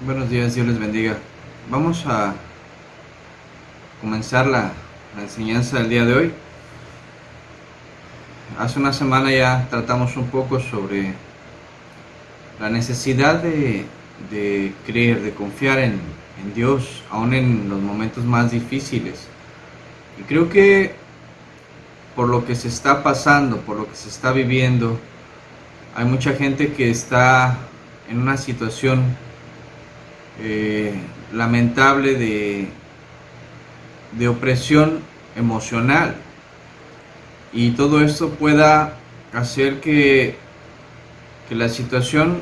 Buenos días, Dios les bendiga. Vamos a comenzar la enseñanza del día de hoy. Hace una semana ya tratamos un poco sobre la necesidad de creer, de confiar en Dios, aún en los momentos más difíciles. Y creo que por lo que se está pasando, por lo que se está viviendo, hay mucha gente que está en una situación lamentable de opresión emocional, y todo esto pueda hacer que la situación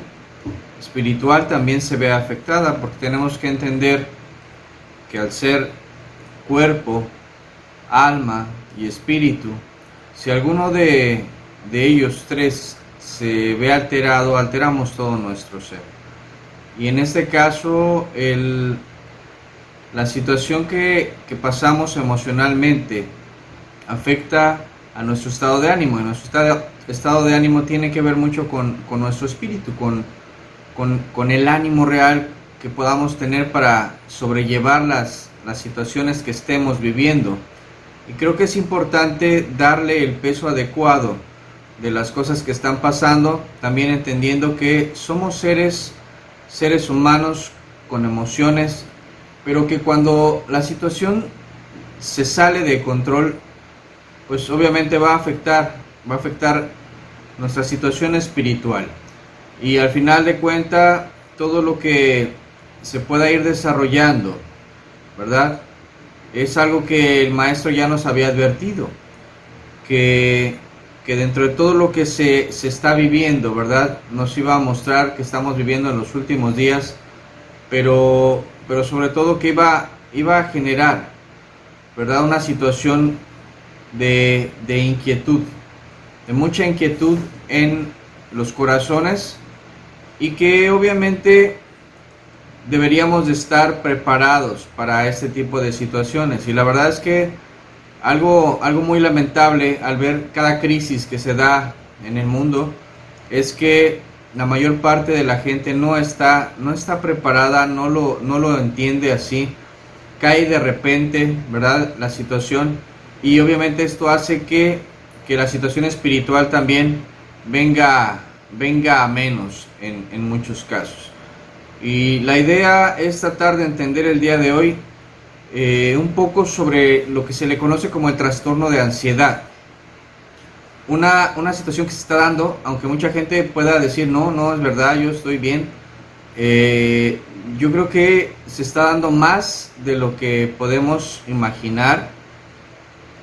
espiritual también se vea afectada, porque tenemos que entender que al ser cuerpo, alma y espíritu, si alguno de ellos tres se ve alterado, alteramos todo nuestro ser. Y en este caso, la situación que pasamos emocionalmente afecta a nuestro estado de ánimo. Y nuestro estado de ánimo tiene que ver mucho con nuestro espíritu, con el ánimo real que podamos tener para sobrellevar las situaciones que estemos viviendo. Y creo que es importante darle el peso adecuado de las cosas que están pasando, también entendiendo que somos seres humanos con emociones, pero que cuando la situación se sale de control, pues obviamente va a afectar nuestra situación espiritual. Y al final de cuentas, todo lo que se pueda ir desarrollando, ¿verdad? Es algo que el maestro ya nos había advertido, que dentro de todo lo que se está viviendo, ¿verdad? Nos iba a mostrar que estamos viviendo en los últimos días, pero sobre todo que iba a generar, ¿verdad? Una situación de inquietud, de mucha inquietud en los corazones, y que obviamente deberíamos de estar preparados para este tipo de situaciones. Y la verdad es que algo muy lamentable al ver cada crisis que se da en el mundo es que la mayor parte de la gente no está preparada, no lo entiende así, cae de repente, ¿verdad?, la situación, y obviamente esto hace que la situación espiritual también venga a menos en muchos casos. Y la idea es tratar de entender el día de hoy un poco sobre lo que se le conoce como el trastorno de ansiedad. Una situación que se está dando, aunque mucha gente pueda decir no es verdad, yo estoy bien. Yo creo que se está dando más de lo que podemos imaginar.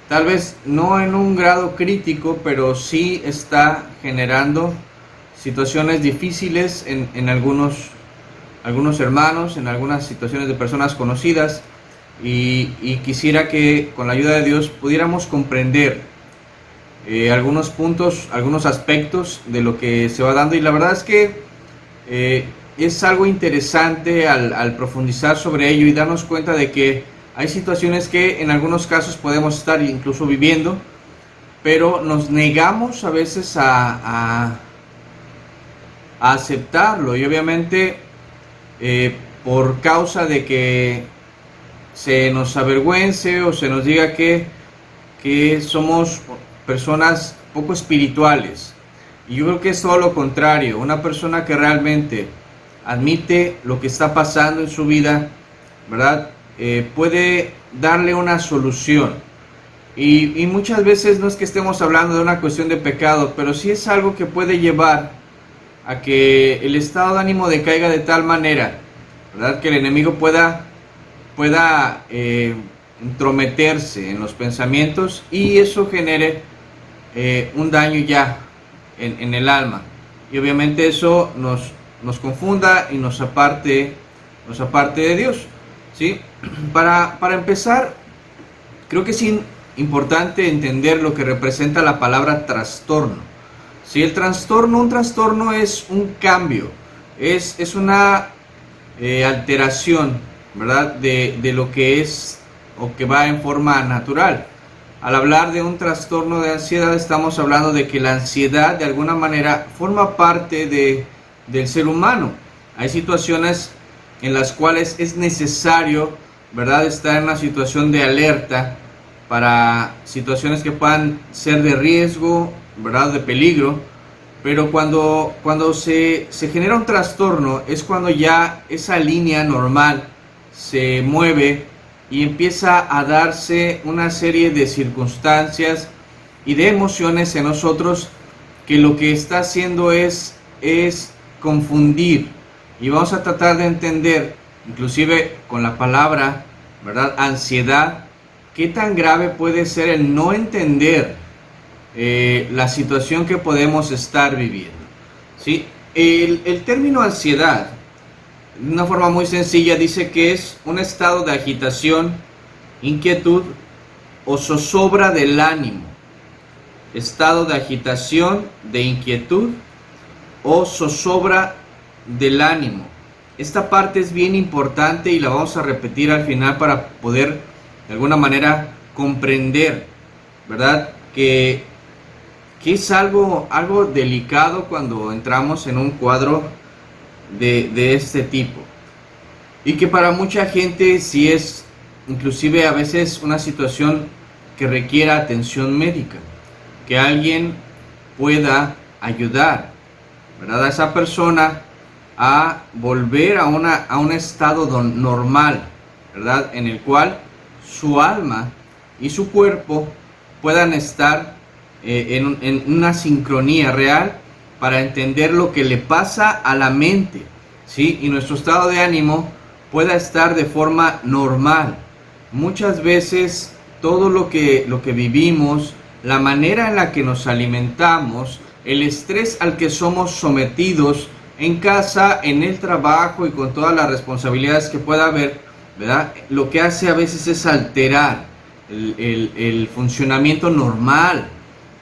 Tal vez no en un grado crítico, pero sí está generando situaciones difíciles en algunos hermanos, en algunas situaciones de personas conocidas. Y quisiera que con la ayuda de Dios pudiéramos comprender algunos puntos, algunos aspectos de lo que se va dando. Y la verdad es que es algo interesante al profundizar sobre ello y darnos cuenta de que hay situaciones que en algunos casos podemos estar incluso viviendo, pero nos negamos a veces a aceptarlo, y obviamente por causa de que se nos avergüence o se nos diga que somos personas poco espirituales. Y yo creo que es todo lo contrario. Una persona que realmente admite lo que está pasando en su vida, ¿verdad?, puede darle una solución. Y muchas veces no es que estemos hablando de una cuestión de pecado, pero sí es algo que puede llevar a que el estado de ánimo decaiga de tal manera, ¿verdad?, que el enemigo pueda entrometerse en los pensamientos, y eso genere un daño ya en el alma, y obviamente eso nos confunda y nos aparte de Dios, ¿sí? Para empezar, creo que es importante entender lo que representa la palabra trastorno. ¿Sí? Un trastorno es un cambio, es una alteración, ¿verdad?, de lo que es o que va en forma natural. Al hablar de un trastorno de ansiedad, estamos hablando de que la ansiedad de alguna manera forma parte del ser humano. Hay situaciones en las cuales es necesario, ¿verdad?, estar en una situación de alerta para situaciones que puedan ser de riesgo, ¿verdad?, de peligro. Pero cuando se genera un trastorno es cuando ya esa línea normal se mueve y empieza a darse una serie de circunstancias y de emociones en nosotros que lo que está haciendo es confundir. Y vamos a tratar de entender, inclusive con la palabra, ¿verdad?, ansiedad, qué tan grave puede ser el no entender la situación que podemos estar viviendo, ¿sí? El término ansiedad, de una forma muy sencilla, dice que es un estado de agitación, inquietud o zozobra del ánimo. Estado de agitación, de inquietud o zozobra del ánimo. Esta parte es bien importante y la vamos a repetir al final para poder de alguna manera comprender, ¿verdad?, que es algo delicado cuando entramos en un cuadro de este tipo. Y que para mucha gente sí es inclusive a veces una situación que requiera atención médica. Que alguien pueda ayudar, ¿verdad?, a esa persona a volver a un estado normal, ¿verdad?, en el cual su alma y su cuerpo puedan estar en una sincronía real para entender lo que le pasa a la mente, ¿sí?, y nuestro estado de ánimo pueda estar de forma normal. Muchas veces todo lo que vivimos, la manera en la que nos alimentamos, el estrés al que somos sometidos en casa, en el trabajo y con todas las responsabilidades que pueda haber, ¿verdad?, lo que hace a veces es alterar el funcionamiento normal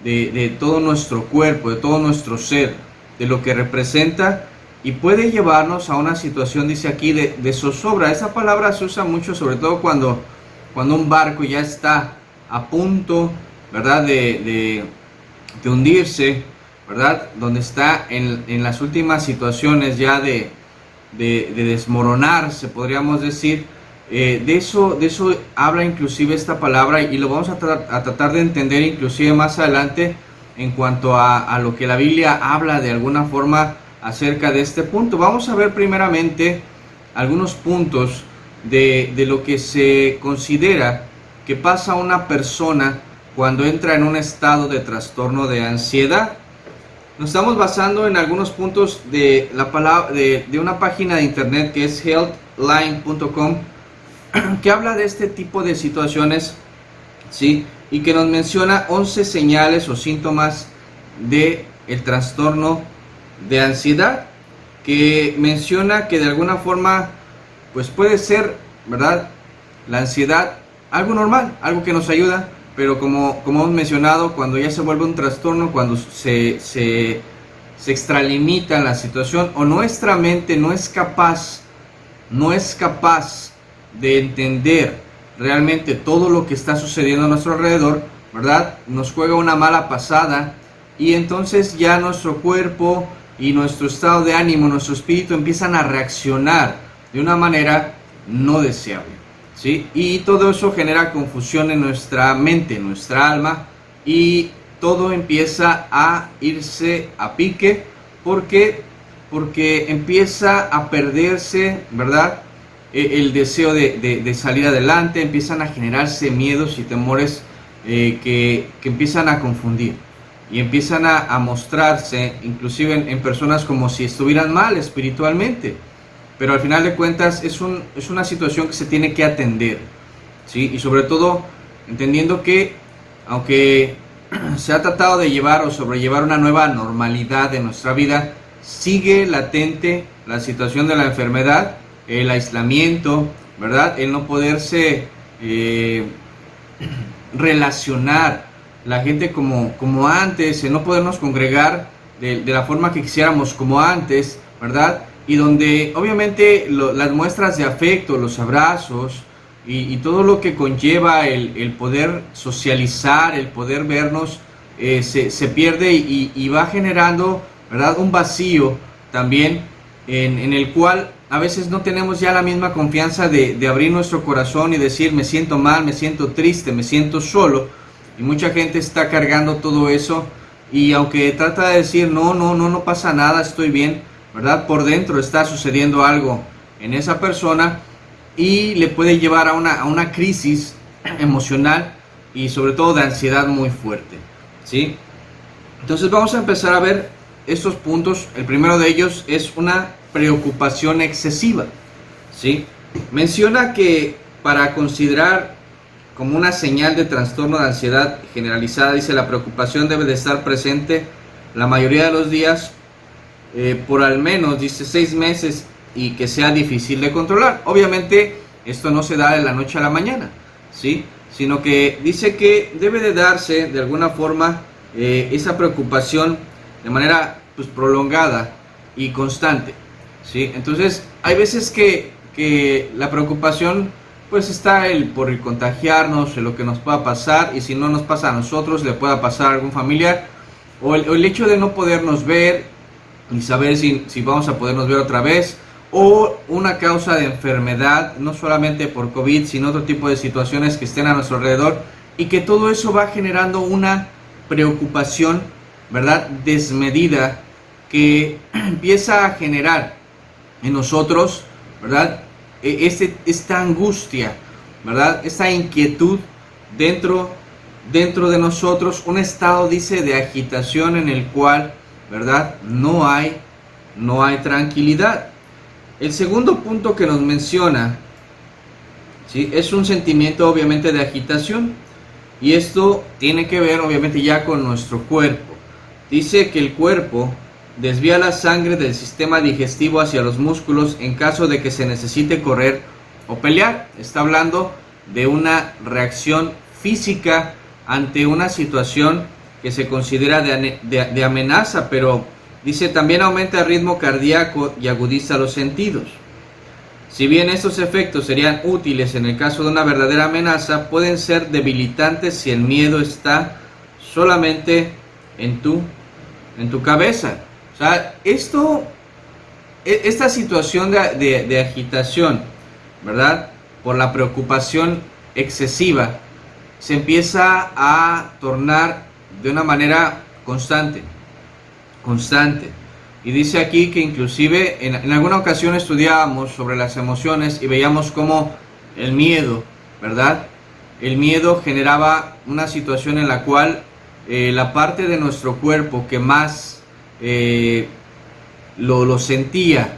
de todo nuestro cuerpo, de todo nuestro ser, de lo que representa, y puede llevarnos a una situación, dice aquí, de zozobra. Esa palabra se usa mucho, sobre todo cuando un barco ya está a punto, ¿verdad?, de hundirse, ¿verdad?, donde está en las últimas situaciones ya de desmoronarse, podríamos decir. De eso habla inclusive esta palabra, y lo vamos a tratar de entender inclusive más adelante en cuanto a lo que la Biblia habla de alguna forma acerca de este punto. Vamos a ver primeramente algunos puntos de lo que se considera que pasa a una persona cuando entra en un estado de trastorno de ansiedad. Nos estamos basando en algunos puntos de la palabra de una página de internet que es healthline.com, que habla de este tipo de situaciones, ¿sí?, y que nos menciona 11 señales o síntomas de el trastorno de ansiedad, que menciona que de alguna forma pues puede ser, ¿verdad?, la ansiedad algo normal, algo que nos ayuda, pero como hemos mencionado, cuando ya se vuelve un trastorno, cuando se extralimita en la situación, o nuestra mente no es capaz de entender realmente todo lo que está sucediendo a nuestro alrededor, ¿verdad?, nos juega una mala pasada, y entonces ya nuestro cuerpo y nuestro estado de ánimo, nuestro espíritu empiezan a reaccionar de una manera no deseable, ¿sí? Y todo eso genera confusión en nuestra mente, en nuestra alma, y todo empieza a irse a pique. ¿Por qué? Porque empieza a perderse, ¿verdad?, el deseo de salir adelante, empiezan a generarse miedos y temores que empiezan a confundir y empiezan a mostrarse inclusive en personas como si estuvieran mal espiritualmente, pero al final de cuentas es una situación que se tiene que atender, ¿sí? Y sobre todo entendiendo que aunque se ha tratado de llevar o sobrellevar una nueva normalidad en nuestra vida, sigue latente la situación de la enfermedad, el aislamiento, ¿verdad?, el no poderse relacionar la gente como antes, el no podernos congregar de la forma que quisiéramos como antes, ¿verdad?, y donde obviamente las muestras de afecto, los abrazos y todo lo que conlleva el poder socializar, el poder vernos, se pierde y va generando, ¿verdad?, un vacío también en el cual a veces no tenemos ya la misma confianza de abrir nuestro corazón y decir me siento mal, me siento triste, me siento solo. Y mucha gente está cargando todo eso y aunque trata de decir no pasa nada, estoy bien, ¿verdad? Por dentro está sucediendo algo en esa persona y le puede llevar a una crisis emocional y sobre todo de ansiedad muy fuerte, ¿sí? Entonces vamos a empezar a ver estos puntos. El primero de ellos es una preocupación excesiva, ¿sí? Menciona que para considerar como una señal de trastorno de ansiedad generalizada, dice la preocupación debe de estar presente la mayoría de los días por al menos, dice, 6 meses y que sea difícil de controlar. Obviamente esto no se da de la noche a la mañana, ¿sí? Sino que dice que debe de darse de alguna forma esa preocupación de manera pues prolongada y constante, ¿sí? Entonces hay veces que la preocupación pues está por el contagiarnos, en lo que nos pueda pasar, y si no nos pasa a nosotros, le pueda pasar a algún familiar, o el hecho de no podernos ver y saber si vamos a podernos ver otra vez, o una causa de enfermedad, no solamente por COVID, sino otro tipo de situaciones que estén a nuestro alrededor, y que todo eso va generando una preocupación, ¿verdad?, desmedida, que empieza a generar en nosotros, ¿verdad?, esta angustia, ¿verdad?, esta inquietud dentro de nosotros, un estado, dice, de agitación en el cual, ¿verdad?, no hay tranquilidad. El segundo punto que nos menciona, ¿sí?, es un sentimiento obviamente de agitación, y esto tiene que ver obviamente ya con nuestro cuerpo. Dice que el cuerpo desvía la sangre del sistema digestivo hacia los músculos en caso de que se necesite correr o pelear. Está hablando de una reacción física ante una situación que se considera de amenaza, pero dice también aumenta el ritmo cardíaco y agudiza los sentidos. Si bien estos efectos serían útiles en el caso de una verdadera amenaza, pueden ser debilitantes si el miedo está solamente en tu cabeza. O sea, esta situación de agitación, ¿verdad?, por la preocupación excesiva, se empieza a tornar de una manera constante. Y dice aquí que inclusive en alguna ocasión estudiábamos sobre las emociones y veíamos cómo el miedo, ¿verdad?, el miedo generaba una situación en la cual la parte de nuestro cuerpo que más lo sentía,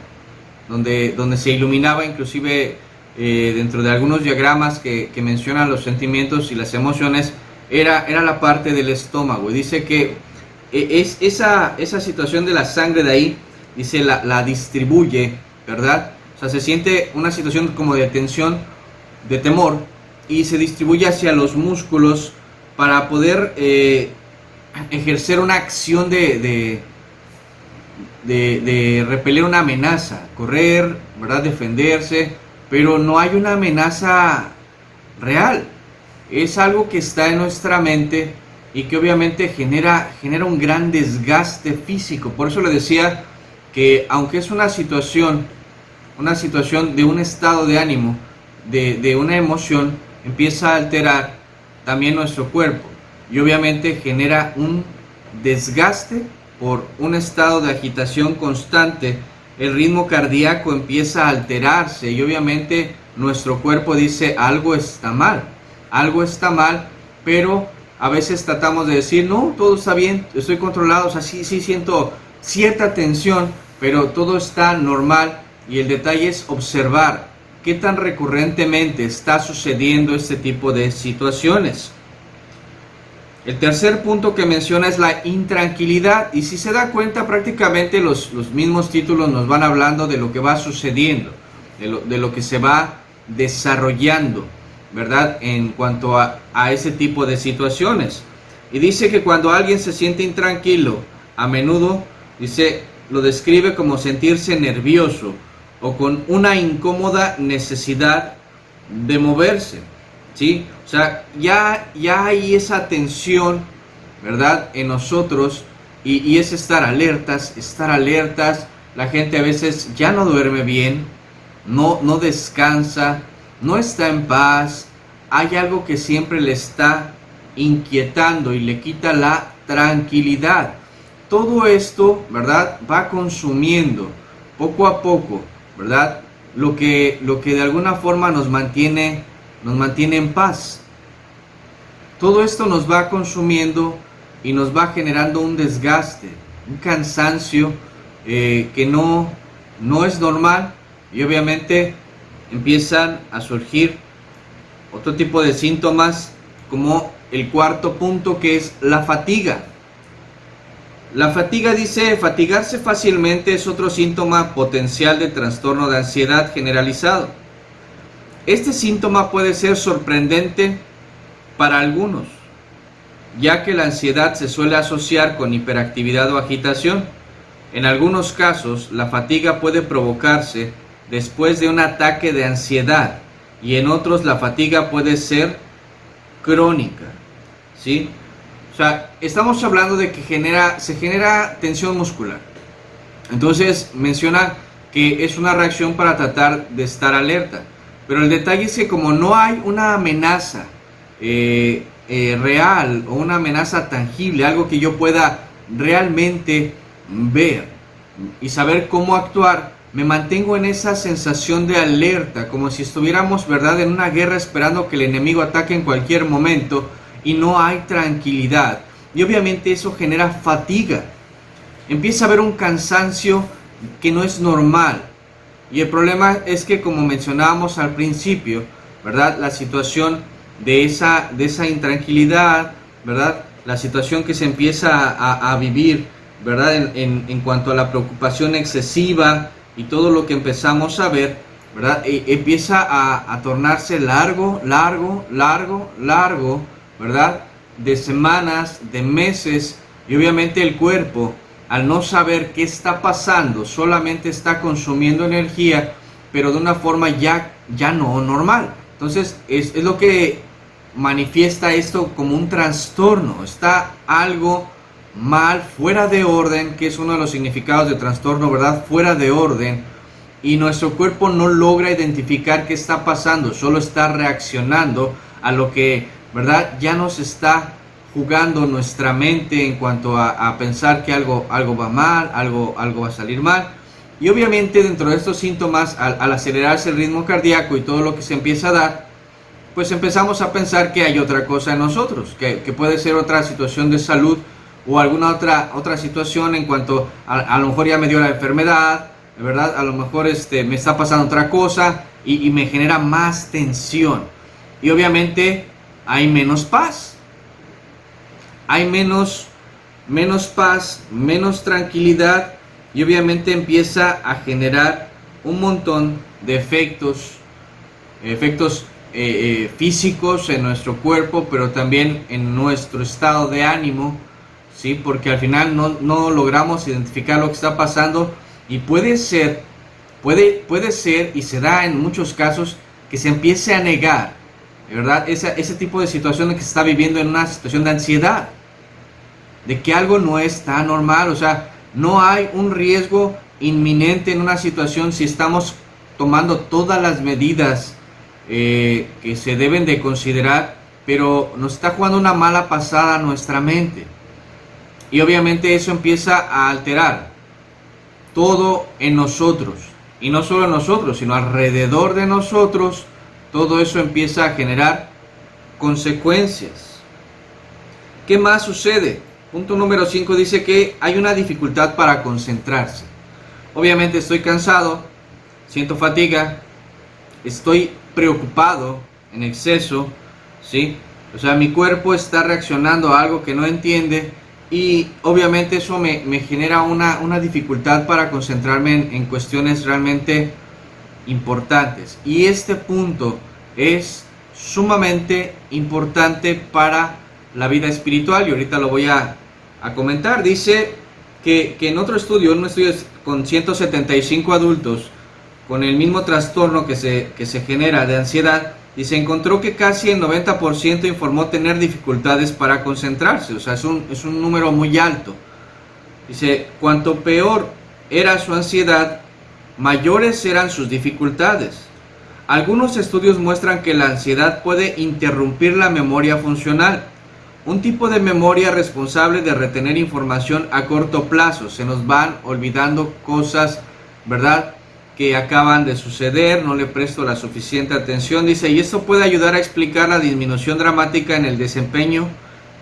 donde se iluminaba inclusive dentro de algunos diagramas que mencionan los sentimientos y las emociones, era la parte del estómago. Y dice que esa situación de la sangre de ahí, dice, la distribuye, ¿verdad? O sea, se siente una situación como de tensión, de temor, y se distribuye hacia los músculos para poder ejercer una acción de repeler una amenaza, correr, ¿verdad?, defenderse, pero no hay una amenaza real. Es algo que está en nuestra mente y que obviamente genera un gran desgaste físico. Por eso le decía que aunque es una situación de un estado de ánimo, de una emoción, empieza a alterar también nuestro cuerpo y obviamente genera un desgaste por un estado de agitación constante. El ritmo cardíaco empieza a alterarse y obviamente nuestro cuerpo dice algo está mal, pero a veces tratamos de decir no, todo está bien, estoy controlado, o sea, sí siento cierta tensión, pero todo está normal. Y el detalle es observar qué tan recurrentemente está sucediendo este tipo de situaciones. El tercer punto que menciona es la intranquilidad, y si se da cuenta prácticamente los mismos títulos nos van hablando de lo que va sucediendo, de lo que se va desarrollando, ¿verdad?, en cuanto a ese tipo de situaciones. Y dice que cuando alguien se siente intranquilo, a menudo, dice, lo describe como sentirse nervioso o con una incómoda necesidad de moverse, ¿sí? O sea, ya hay esa tensión, ¿verdad?, en nosotros, y es estar alertas. La gente a veces ya no duerme bien, no descansa, no está en paz, hay algo que siempre le está inquietando y le quita la tranquilidad. Todo esto, ¿verdad?, va consumiendo poco a poco, ¿verdad?, lo que de alguna forma nos mantiene en paz. Todo esto nos va consumiendo y nos va generando un desgaste, un cansancio que no es normal, y obviamente empiezan a surgir otro tipo de síntomas, como el cuarto punto, que es la fatiga. La fatiga, dice, fatigarse fácilmente es otro síntoma potencial de trastorno de ansiedad generalizado. Este síntoma puede ser sorprendente para algunos, ya que la ansiedad se suele asociar con hiperactividad o agitación. En algunos casos, la fatiga puede provocarse después de un ataque de ansiedad, y en otros la fatiga puede ser crónica, ¿sí? O sea, estamos hablando de que se genera tensión muscular. Entonces menciona que es una reacción para tratar de estar alerta. Pero el detalle es que como no hay una amenaza real o una amenaza tangible, algo que yo pueda realmente ver y saber cómo actuar, me mantengo en esa sensación de alerta, como si estuviéramos, ¿verdad?, en una guerra esperando que el enemigo ataque en cualquier momento, y no hay tranquilidad. Y obviamente eso genera fatiga. Empieza a haber un cansancio que no es normal. Y el problema es que, como mencionábamos al principio, ¿verdad?, la situación de esa intranquilidad, ¿verdad?, la situación que se empieza a vivir, ¿verdad?, en cuanto a la preocupación excesiva y todo lo que empezamos a ver, ¿verdad?, empieza a tornarse largo, ¿verdad?, de semanas, de meses, y obviamente el cuerpo, al no saber qué está pasando, solamente está consumiendo energía, pero de una forma ya no normal. Entonces es lo que manifiesta esto como un trastorno. Está algo mal, fuera de orden, que es uno de los significados de trastorno, ¿verdad?, fuera de orden, y nuestro cuerpo no logra identificar qué está pasando, solo está reaccionando a lo que, ¿verdad?, ya nos está jugando nuestra mente en cuanto a pensar que algo va mal, algo va a salir mal. Y obviamente dentro de estos síntomas, al acelerarse el ritmo cardíaco y todo lo que se empieza a dar, pues empezamos a pensar que hay otra cosa en nosotros, que puede ser otra situación de salud o alguna otra situación en cuanto a lo mejor ya me dio la enfermedad, ¿verdad?, a lo mejor me está pasando otra cosa y me genera más tensión. Y obviamente hay menos paz, hay menos paz, menos tranquilidad, y obviamente empieza a generar un montón de efectos físicos en nuestro cuerpo, pero también en nuestro estado de ánimo, ¿sí? Porque al final no logramos identificar lo que está pasando, y puede ser y se da en muchos casos que se empiece a negar, ¿verdad?, ese tipo de situación que se está viviendo en una situación de ansiedad, de que algo no está normal. O sea, no hay un riesgo inminente en una situación si estamos tomando todas las medidas que se deben de considerar, pero nos está jugando una mala pasada a nuestra mente, y obviamente eso empieza a alterar todo en nosotros, y no solo en nosotros, sino alrededor de nosotros. Todo eso empieza a generar consecuencias. ¿Qué más sucede? Punto número 5 dice que hay una dificultad para concentrarse. Obviamente estoy cansado, siento fatiga, estoy preocupado en exceso, ¿sí? O sea, mi cuerpo está reaccionando a algo que no entiende, y obviamente eso me genera una dificultad para concentrarme en cuestiones realmente importantes. Y este punto es sumamente importante para la vida espiritual, y ahorita lo voy a comentar. Dice que en un estudio con 175 adultos con el mismo trastorno que se genera de ansiedad, y se encontró que casi el 90% informó tener dificultades para concentrarse. O sea, es un número muy alto. Dice, cuanto peor era su ansiedad, mayores serán sus dificultades. Algunos estudios muestran que la ansiedad puede interrumpir la memoria funcional, un tipo de memoria responsable de retener información a corto plazo. Se nos van olvidando cosas, ¿verdad?, que acaban de suceder, no le presto la suficiente atención, dice, y esto puede ayudar a explicar la disminución dramática en el desempeño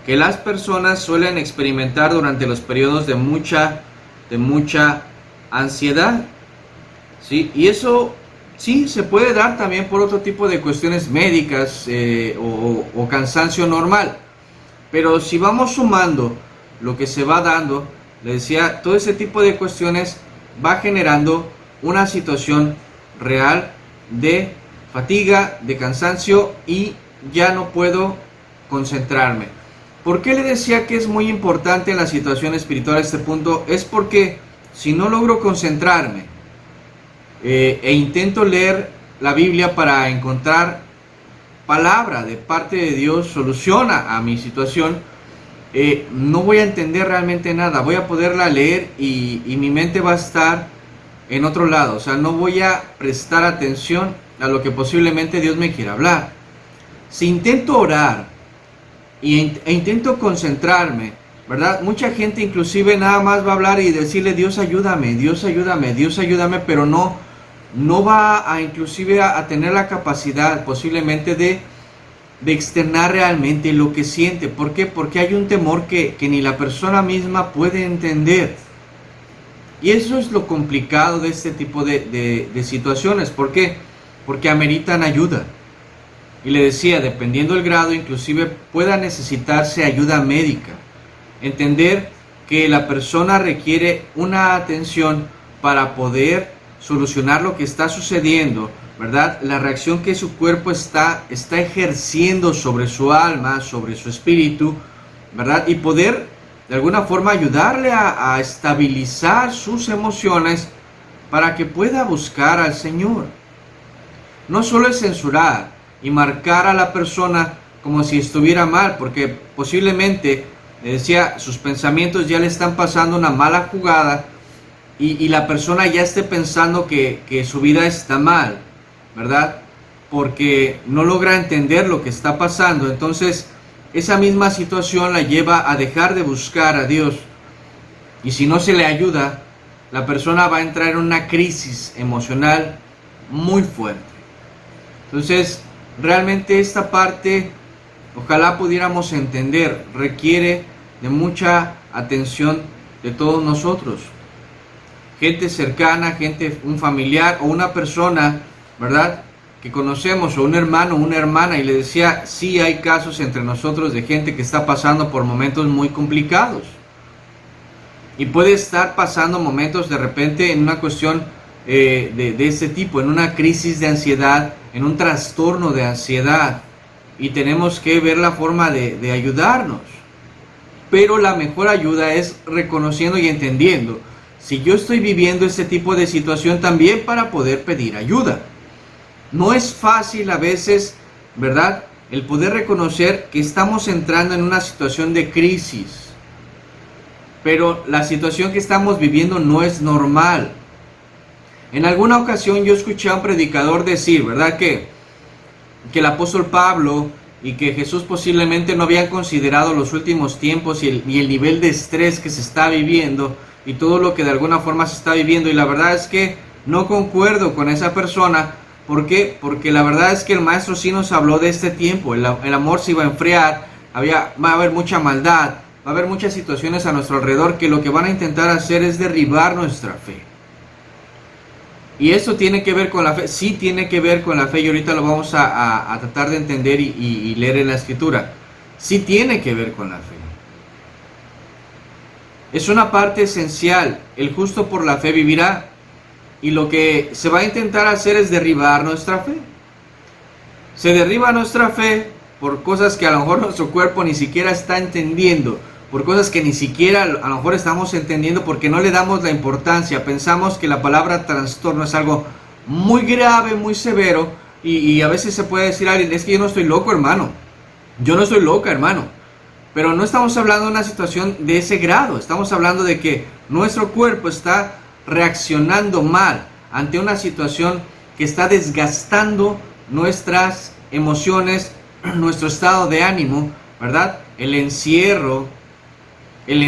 que las personas suelen experimentar durante los periodos de mucha ansiedad, ¿sí? Y eso sí se puede dar también por otro tipo de cuestiones médicas o cansancio normal, pero si vamos sumando lo que se va dando, le decía, todo ese tipo de cuestiones va generando una situación real de fatiga, de cansancio, y ya no puedo concentrarme. ¿Por qué le decía que es muy importante en la situación espiritual este punto? Es porque si no logro concentrarme e intento leer la Biblia para encontrar palabra de parte de Dios, solución a mi situación, no voy a entender realmente nada. Voy a poderla leer y mi mente va a estar en otro lado. O sea, no voy a prestar atención a lo que posiblemente Dios me quiera hablar. Si intento orar e intento concentrarme, ¿verdad? Mucha gente inclusive nada más va a hablar y decirle, Dios ayúdame, Dios ayúdame, Dios ayúdame, pero no va a inclusive a tener la capacidad posiblemente de externar realmente lo que siente. ¿Por qué? Porque hay un temor que ni la persona misma puede entender. Y eso es lo complicado de este tipo de situaciones. ¿Por qué? Porque ameritan ayuda. Y le decía, dependiendo del grado, inclusive pueda necesitarse ayuda médica. Entender que la persona requiere una atención para poder solucionar lo que está sucediendo, ¿verdad? La reacción que su cuerpo está ejerciendo sobre su alma, sobre su espíritu, ¿verdad? Y poder de alguna forma ayudarle a estabilizar sus emociones para que pueda buscar al Señor. No solo es censurar y marcar a la persona como si estuviera mal, porque posiblemente, le decía, sus pensamientos ya le están pasando una mala jugada y la persona ya esté pensando que su vida está mal, ¿verdad? Porque no logra entender lo que está pasando. Entonces, esa misma situación la lleva a dejar de buscar a Dios. Y si no se le ayuda, la persona va a entrar en una crisis emocional muy fuerte. Entonces, realmente esta parte, ojalá pudiéramos entender, requiere de mucha atención de todos nosotros. Gente cercana, un familiar o una persona, ¿verdad?, que conocemos, o un hermano o una hermana. Y le decía, sí hay casos entre nosotros de gente que está pasando por momentos muy complicados. Y puede estar pasando momentos de repente en una cuestión de este tipo, en una crisis de ansiedad, en un trastorno de ansiedad. Y tenemos que ver la forma de ayudarnos. Pero la mejor ayuda es reconociendo y entendiendo si yo estoy viviendo este tipo de situación también, para poder pedir ayuda. No es fácil a veces, ¿verdad?, el poder reconocer que estamos entrando en una situación de crisis. Pero la situación que estamos viviendo no es normal. En alguna ocasión yo escuché a un predicador decir, ¿verdad?, que el apóstol Pablo y que Jesús posiblemente no habían considerado los últimos tiempos y el nivel de estrés que se está viviendo y todo lo que de alguna forma se está viviendo. Y la verdad es que no concuerdo con esa persona. ¿Por qué? Porque la verdad es que el maestro sí nos habló de este tiempo. El amor se iba a enfriar, va a haber mucha maldad, va a haber muchas situaciones a nuestro alrededor que lo que van a intentar hacer es derribar nuestra fe. Y eso tiene que ver con la fe, sí tiene que ver con la fe, y ahorita lo vamos a tratar de entender y leer en la Escritura. Sí tiene que ver con la fe. Es una parte esencial. El justo por la fe vivirá. Y lo que se va a intentar hacer es derribar nuestra fe. Se derriba nuestra fe por cosas que a lo mejor nuestro cuerpo ni siquiera está entendiendo, por cosas que ni siquiera a lo mejor estamos entendiendo, porque no le damos la importancia. Pensamos que la palabra trastorno es algo muy grave, muy severo, y a veces se puede decir a alguien, es que yo no estoy loco, hermano. Yo no estoy loca, hermano. Pero no estamos hablando de una situación de ese grado. Estamos hablando de que nuestro cuerpo está reaccionando mal ante una situación que está desgastando nuestras emociones, nuestro estado de ánimo, ¿verdad? El encierro, el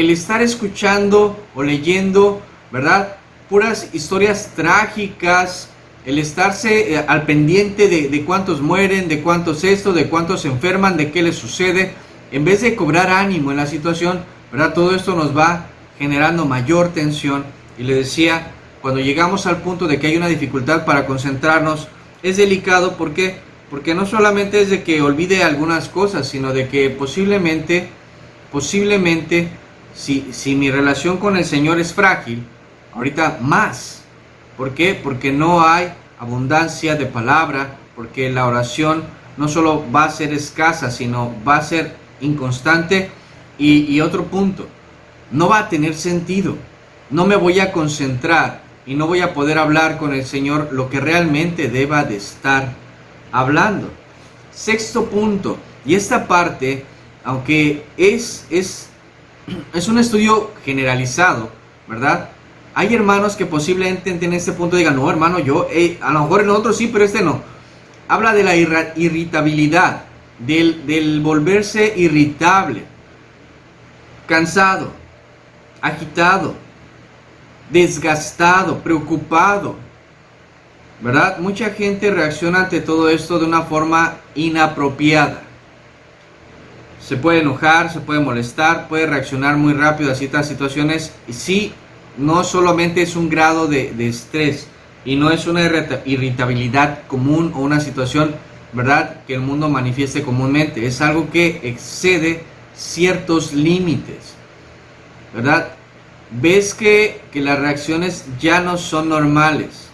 estar escuchando o leyendo, ¿verdad? Puras historias trágicas, el estarse al pendiente de cuántos mueren, de cuántos esto, de cuántos se enferman, de qué les sucede, en vez de cobrar ánimo en la situación, ¿verdad? Todo esto nos va generando mayor tensión. Y le decía, cuando llegamos al punto de que hay una dificultad para concentrarnos, es delicado. ¿Por qué? Porque no solamente es de que olvide algunas cosas, sino de que posiblemente, si mi relación con el Señor es frágil, ahorita más. ¿Por qué? Porque no hay abundancia de palabra, porque la oración no solo va a ser escasa, sino va a ser inconstante. Y otro punto, no va a tener sentido. No me voy a concentrar y no voy a poder hablar con el Señor lo que realmente deba de estar hablando. Sexto punto, y esta parte, aunque es un estudio generalizado, ¿verdad? Hay hermanos que posiblemente en este punto digan, no hermano, yo a lo mejor en otro sí, pero este no. Habla de la irritabilidad, del volverse irritable, cansado, agitado, desgastado, preocupado, ¿verdad? Mucha gente reacciona ante todo esto de una forma inapropiada. Se puede enojar, se puede molestar, puede reaccionar muy rápido a ciertas situaciones. Y sí, no solamente es un grado de estrés y no es una irritabilidad común o una situación, ¿verdad?, que el mundo manifieste comúnmente. Es algo que excede ciertos límites, ¿verdad? Ves que las reacciones ya no son normales.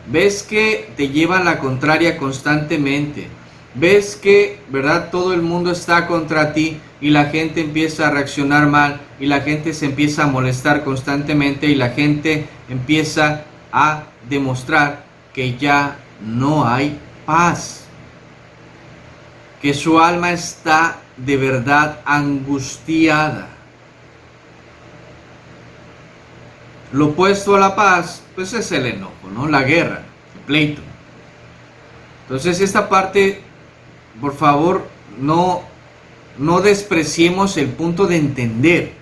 Ves que te llevan la contraria constantemente. Ves que, ¿verdad?, todo el mundo está contra ti y la gente empieza a reaccionar mal y la gente se empieza a molestar constantemente y la gente empieza a demostrar que ya no hay paz, que su alma está de verdad angustiada. Lo opuesto a la paz, pues es el enojo, ¿no? La guerra, el pleito. Entonces esta parte, por favor, no despreciemos el punto de entender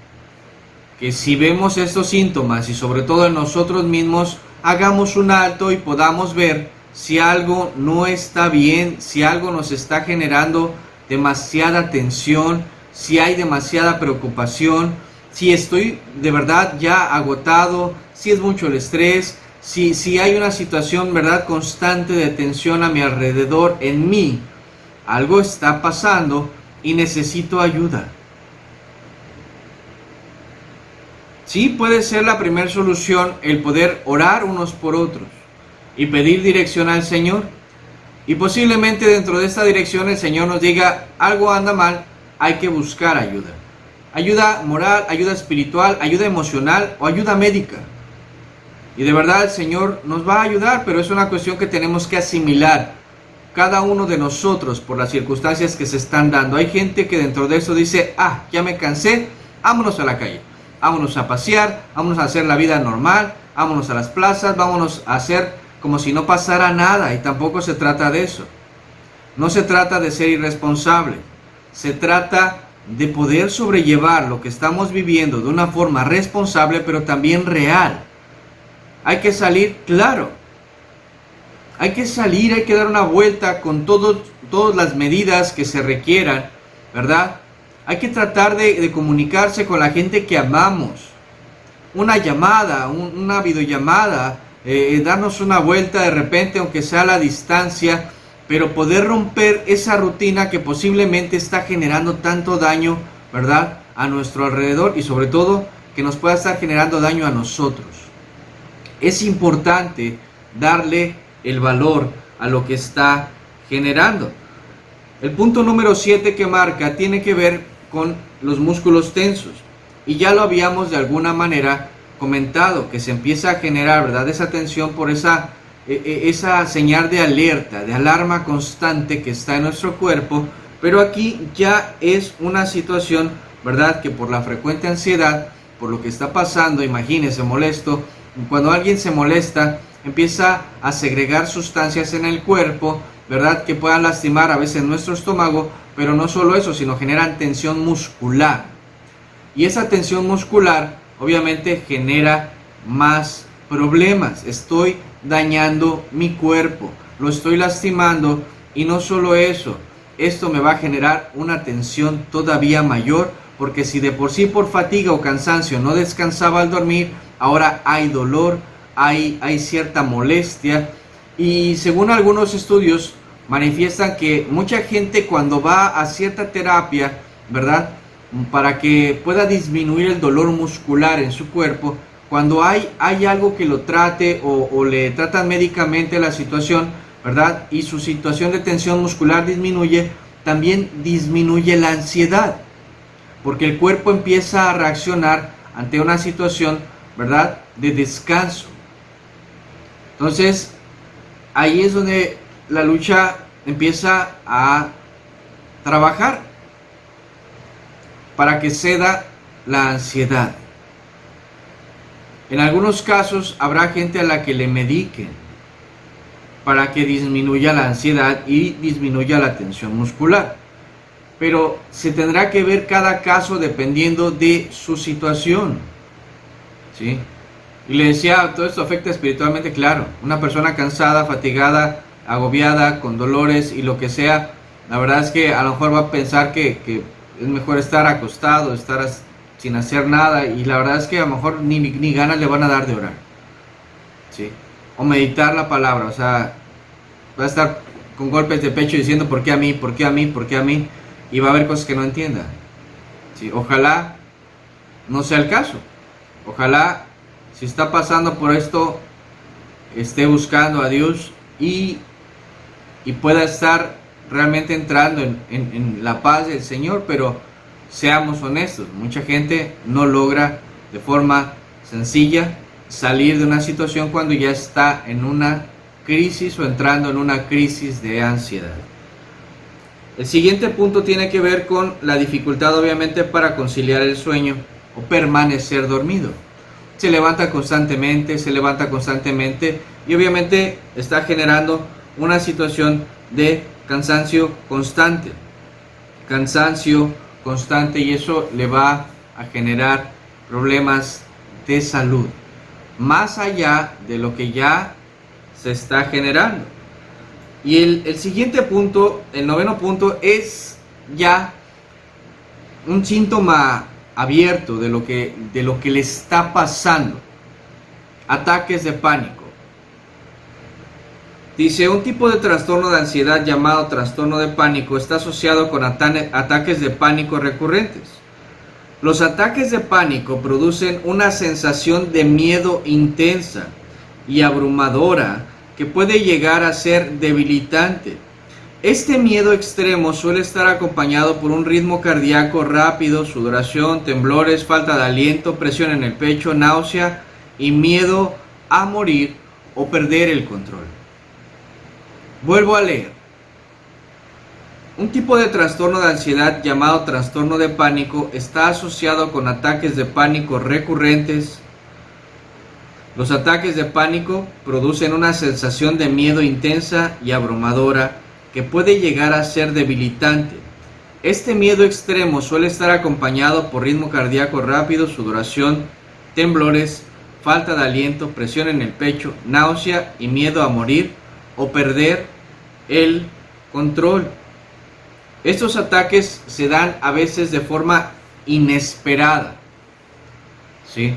que si vemos estos síntomas y sobre todo en nosotros mismos, hagamos un alto y podamos ver si algo no está bien, si algo nos está generando demasiada tensión, si hay demasiada preocupación, si estoy de verdad ya agotado, si es mucho el estrés, si hay una situación, ¿verdad?, constante de tensión a mi alrededor, en mí, algo está pasando y necesito ayuda. Sí, puede ser la primera solución el poder orar unos por otros y pedir dirección al Señor. Y posiblemente dentro de esta dirección el Señor nos diga, algo anda mal, hay que buscar ayuda. Ayuda moral, ayuda espiritual, ayuda emocional o ayuda médica. Y de verdad el Señor nos va a ayudar, pero es una cuestión que tenemos que asimilar cada uno de nosotros por las circunstancias que se están dando. Hay gente que dentro de eso dice, ya me cansé, vámonos a la calle, vámonos a pasear, vámonos a hacer la vida normal, vámonos a las plazas, vámonos a hacer como si no pasara nada. Y tampoco se trata de eso. No se trata de ser irresponsable. Se trata de poder sobrellevar lo que estamos viviendo de una forma responsable, pero también real. Hay que salir, claro. Hay que salir, hay que dar una vuelta con todas las medidas que se requieran, ¿verdad? Hay que tratar de comunicarse con la gente que amamos. Una llamada, una videollamada, darnos una vuelta de repente, aunque sea a la distancia, pero poder romper esa rutina que posiblemente está generando tanto daño, ¿verdad?, a nuestro alrededor y sobre todo que nos pueda estar generando daño a nosotros. Es importante darle el valor a lo que está generando. El punto número 7 que marca tiene que ver con los músculos tensos. Y ya lo habíamos de alguna manera comentado, que se empieza a generar, ¿verdad?, esa tensión por esa señal de alerta, de alarma constante que está en nuestro cuerpo. Pero aquí ya es una situación, ¿verdad?, que por la frecuente ansiedad, por lo que está pasando, imagínese, molesto, cuando alguien se molesta, empieza a segregar sustancias en el cuerpo, ¿verdad? Que puedan lastimar a veces nuestro estómago, pero no solo eso, sino generan tensión muscular. Y esa tensión muscular obviamente genera más problemas. Estoy dañando mi cuerpo, lo estoy lastimando, y no solo eso, esto me va a generar una tensión todavía mayor, porque si de por sí por fatiga o cansancio no descansaba al dormir, ahora hay dolor, hay cierta molestia. Y según algunos estudios manifiestan que mucha gente cuando va a cierta terapia, ¿verdad?, para que pueda disminuir el dolor muscular en su cuerpo, cuando hay algo que lo trate o le tratan médicamente la situación, ¿verdad?, y su situación de tensión muscular disminuye, también disminuye la ansiedad, porque el cuerpo empieza a reaccionar ante una situación, ¿verdad?, de descanso. Entonces, ahí es donde la lucha empieza a trabajar para que ceda la ansiedad. En algunos casos habrá gente a la que le mediquen para que disminuya la ansiedad y disminuya la tensión muscular. Pero se tendrá que ver cada caso dependiendo de su situación, ¿sí? Y le decía, todo esto afecta espiritualmente, claro. Una persona cansada, fatigada, agobiada, con dolores y lo que sea, la verdad es que a lo mejor va a pensar que es mejor estar acostado, estar sin hacer nada, y la verdad es que a lo mejor ni ganas le van a dar de orar, ¿sí? O meditar la palabra, o sea, va a estar con golpes de pecho diciendo ¿por qué a mí? ¿Por qué a mí? ¿Por qué a mí? Y va a haber cosas que no entienda, ¿sí? Ojalá no sea el caso. Ojalá, si está pasando por esto, esté buscando a Dios y pueda estar realmente entrando en la paz del Señor. Pero seamos honestos, mucha gente no logra de forma sencilla salir de una situación cuando ya está en una crisis o entrando en una crisis de ansiedad. El siguiente punto tiene que ver con la dificultad, obviamente, para conciliar el sueño o permanecer dormido. Se levanta constantemente y obviamente está generando una situación de cansancio constante, y eso le va a generar problemas de salud, más allá de lo que ya se está generando. Y el siguiente punto, el noveno punto, es ya un síntoma abierto de lo que le está pasando: ataques de pánico. Dice, un tipo de trastorno de ansiedad llamado trastorno de pánico está asociado con ataques de pánico recurrentes. Los ataques de pánico producen una sensación de miedo intensa y abrumadora que puede llegar a ser debilitante. Este miedo extremo suele estar acompañado por un ritmo cardíaco rápido, sudoración, temblores, falta de aliento, presión en el pecho, náusea y miedo a morir o perder el control. Vuelvo a leer. Un tipo de trastorno de ansiedad llamado trastorno de pánico está asociado con ataques de pánico recurrentes. Los ataques de pánico producen una sensación de miedo intensa y abrumadora que puede llegar a ser debilitante. Este miedo extremo suele estar acompañado por ritmo cardíaco rápido, sudoración, temblores, falta de aliento, presión en el pecho, náusea y miedo a morir o perder el control. Estos ataques se dan a veces de forma inesperada, ¿sí?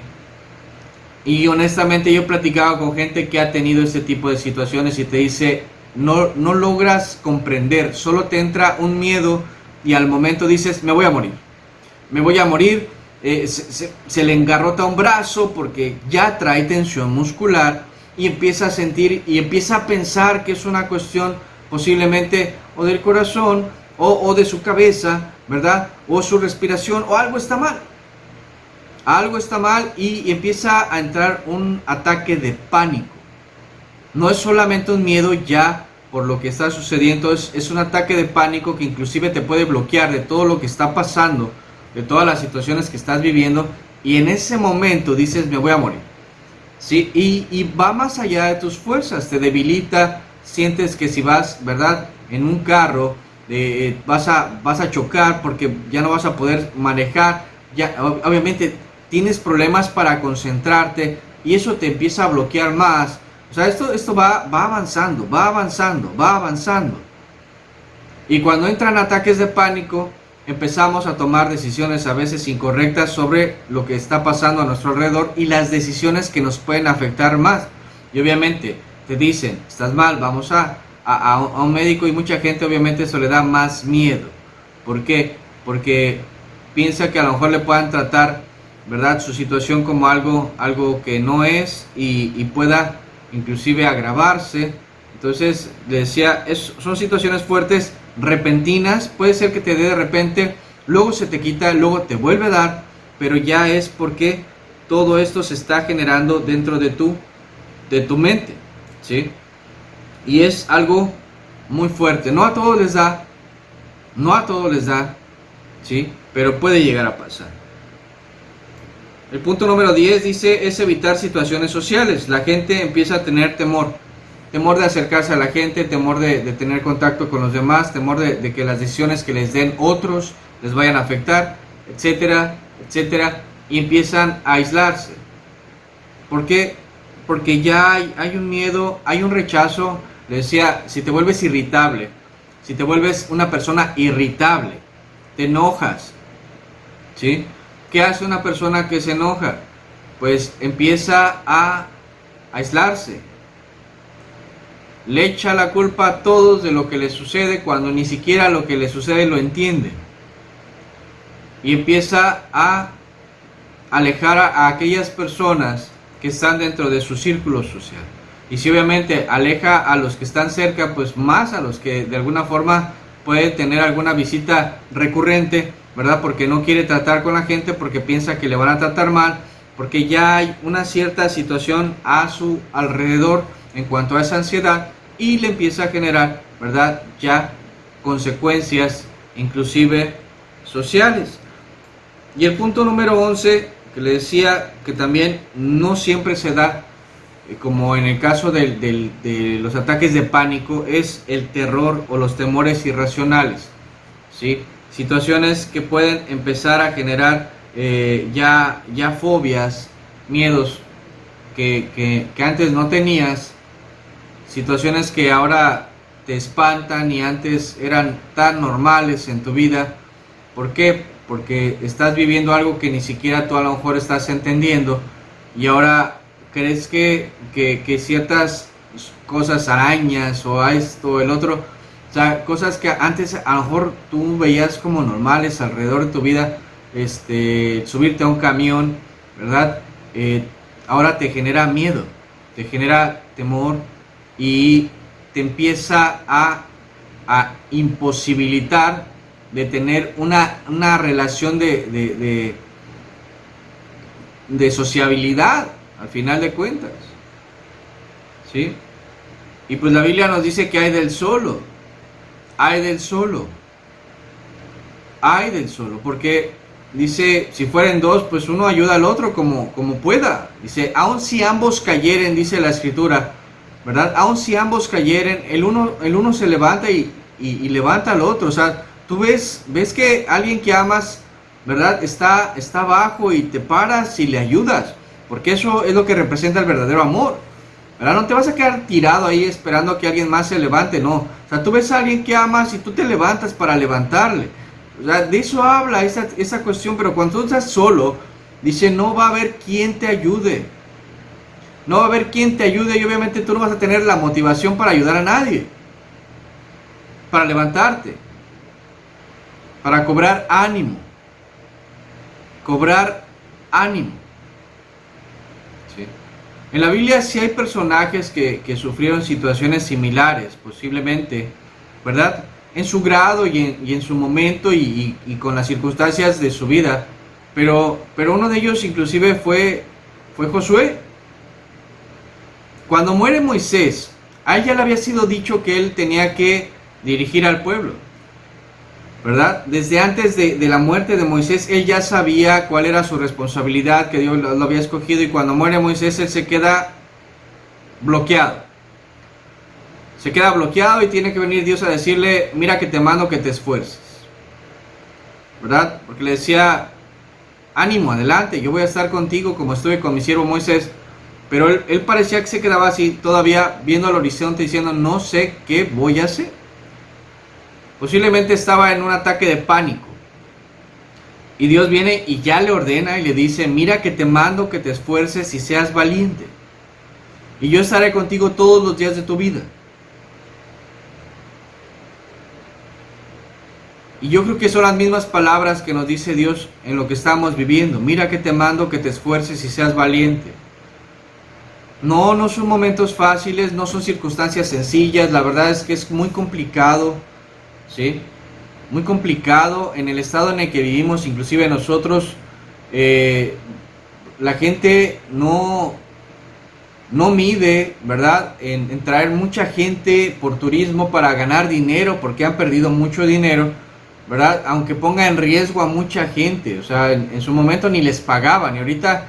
Y honestamente yo he platicado con gente que ha tenido este tipo de situaciones y te dice, no logras comprender, solo te entra un miedo y al momento dices, me voy a morir, se le engarrota un brazo porque ya trae tensión muscular y empieza a sentir y empieza a pensar que es una cuestión posiblemente o del corazón o de su cabeza, ¿verdad? O su respiración, o algo está mal. Algo está mal y empieza a entrar un ataque de pánico. No es solamente un miedo ya por lo que está sucediendo, es un ataque de pánico que inclusive te puede bloquear de todo lo que está pasando, de todas las situaciones que estás viviendo, y en ese momento dices, me voy a morir. ¿sí? Y va más allá de tus fuerzas, te debilita, sientes que si vas, ¿verdad?, en un carro, vas a chocar porque ya no vas a poder manejar, ya obviamente tienes problemas para concentrarte y eso te empieza a bloquear más. O sea, esto va avanzando, va avanzando, va avanzando. Y cuando entran ataques de pánico, empezamos a tomar decisiones a veces incorrectas sobre lo que está pasando a nuestro alrededor y las decisiones que nos pueden afectar más. Y obviamente te dicen, estás mal, vamos a un médico, y mucha gente obviamente eso le da más miedo. ¿Por qué? Porque piensa que a lo mejor le puedan tratar, ¿verdad?, su situación como algo que no es y pueda inclusive agravarse. Entonces, le decía, son situaciones fuertes, repentinas, puede ser que te dé de repente, luego se te quita, luego te vuelve a dar, pero ya es porque todo esto se está generando dentro de tu mente, ¿sí? Y es algo muy fuerte. No a todos les da, no a todos les da, ¿sí? Pero puede llegar a pasar. El punto número 10 dice, es evitar situaciones sociales. La gente empieza a tener temor de acercarse a la gente, temor de tener contacto con los demás, temor de que las decisiones que les den otros les vayan a afectar, etcétera, etcétera, y empiezan a aislarse. ¿Por qué? Porque ya hay un miedo, hay un rechazo. Le decía, si te vuelves irritable, si te vuelves una persona irritable, te enojas, ¿sí? ¿Qué hace una persona que se enoja? Pues empieza a aislarse. Le echa la culpa a todos de lo que le sucede cuando ni siquiera lo que le sucede lo entiende. Y empieza a alejar a aquellas personas que están dentro de su círculo social. Y si obviamente aleja a los que están cerca, pues más a los que de alguna forma puede tener alguna visita recurrente, ¿verdad? Porque no quiere tratar con la gente, porque piensa que le van a tratar mal, porque ya hay una cierta situación a su alrededor en cuanto a esa ansiedad y le empieza a generar, ¿verdad?, ya consecuencias inclusive sociales. Y el punto número 11, que le decía que también no siempre se da, como en el caso de los ataques de pánico, es el terror o los temores irracionales, ¿sí? Situaciones que pueden empezar a generar ya fobias, miedos que antes no tenías, situaciones que ahora te espantan y antes eran tan normales en tu vida. ¿Por qué? Porque estás viviendo algo que ni siquiera tú a lo mejor estás entendiendo y ahora crees que ciertas cosas, arañas o a esto, el otro, o sea, cosas que antes a lo mejor tú veías como normales alrededor de tu vida, subirte a un camión, ¿verdad? Ahora te genera miedo, te genera temor y te empieza a imposibilitar de tener una relación de sociabilidad, al final de cuentas, ¿sí? Y pues la Biblia nos dice que hay del solo, hay del solo, hay del solo, porque dice, si fueren dos, pues uno ayuda al otro como pueda. Dice, aun si ambos cayeren, dice la Escritura, ¿verdad? Aun si ambos cayeren, el uno se levanta y levanta al otro. O sea, tú ves que alguien que amas, ¿verdad?, está abajo y te paras y le ayudas, porque eso es lo que representa el verdadero amor, ¿verdad? No te vas a quedar tirado ahí esperando a que alguien más se levante, no. O sea, tú ves a alguien que amas y tú te levantas para levantarle. O sea, de eso habla esa cuestión, pero cuando tú estás solo, dice, no va a haber quien te ayude. No va a haber quien te ayude y obviamente tú no vas a tener la motivación para ayudar a nadie, para levantarte, para cobrar ánimo. Cobrar ánimo. ¿Sí? En la Biblia sí hay personajes que sufrieron situaciones similares, posiblemente, ¿verdad?, en su grado y en su momento y con las circunstancias de su vida, pero uno de ellos inclusive fue Josué. Cuando muere Moisés, a él ya le había sido dicho que él tenía que dirigir al pueblo, ¿verdad? Desde antes de la muerte de Moisés, él ya sabía cuál era su responsabilidad, que Dios lo había escogido, y cuando muere Moisés, él se queda bloqueado. Se queda bloqueado y tiene que venir Dios a decirle, mira que te mando que te esfuerces, ¿verdad? Porque le decía, ánimo, adelante, yo voy a estar contigo como estuve con mi siervo Moisés. Pero él parecía que se quedaba así, todavía viendo al horizonte, diciendo, no sé qué voy a hacer. Posiblemente estaba en un ataque de pánico. Y Dios viene y ya le ordena y le dice, mira que te mando que te esfuerces y seas valiente. Y yo estaré contigo todos los días de tu vida. Y yo creo que son las mismas palabras que nos dice Dios en lo que estamos viviendo. Mira que te mando que te esfuerces y seas valiente. No son momentos fáciles, no son circunstancias sencillas. La verdad es que es muy complicado, ¿sí? Muy complicado en el estado en el que vivimos, inclusive nosotros. La gente no mide, ¿verdad? En traer mucha gente por turismo para ganar dinero, porque han perdido mucho dinero, ¿verdad? Aunque ponga en riesgo a mucha gente. O sea, en su momento ni les pagaban, y ahorita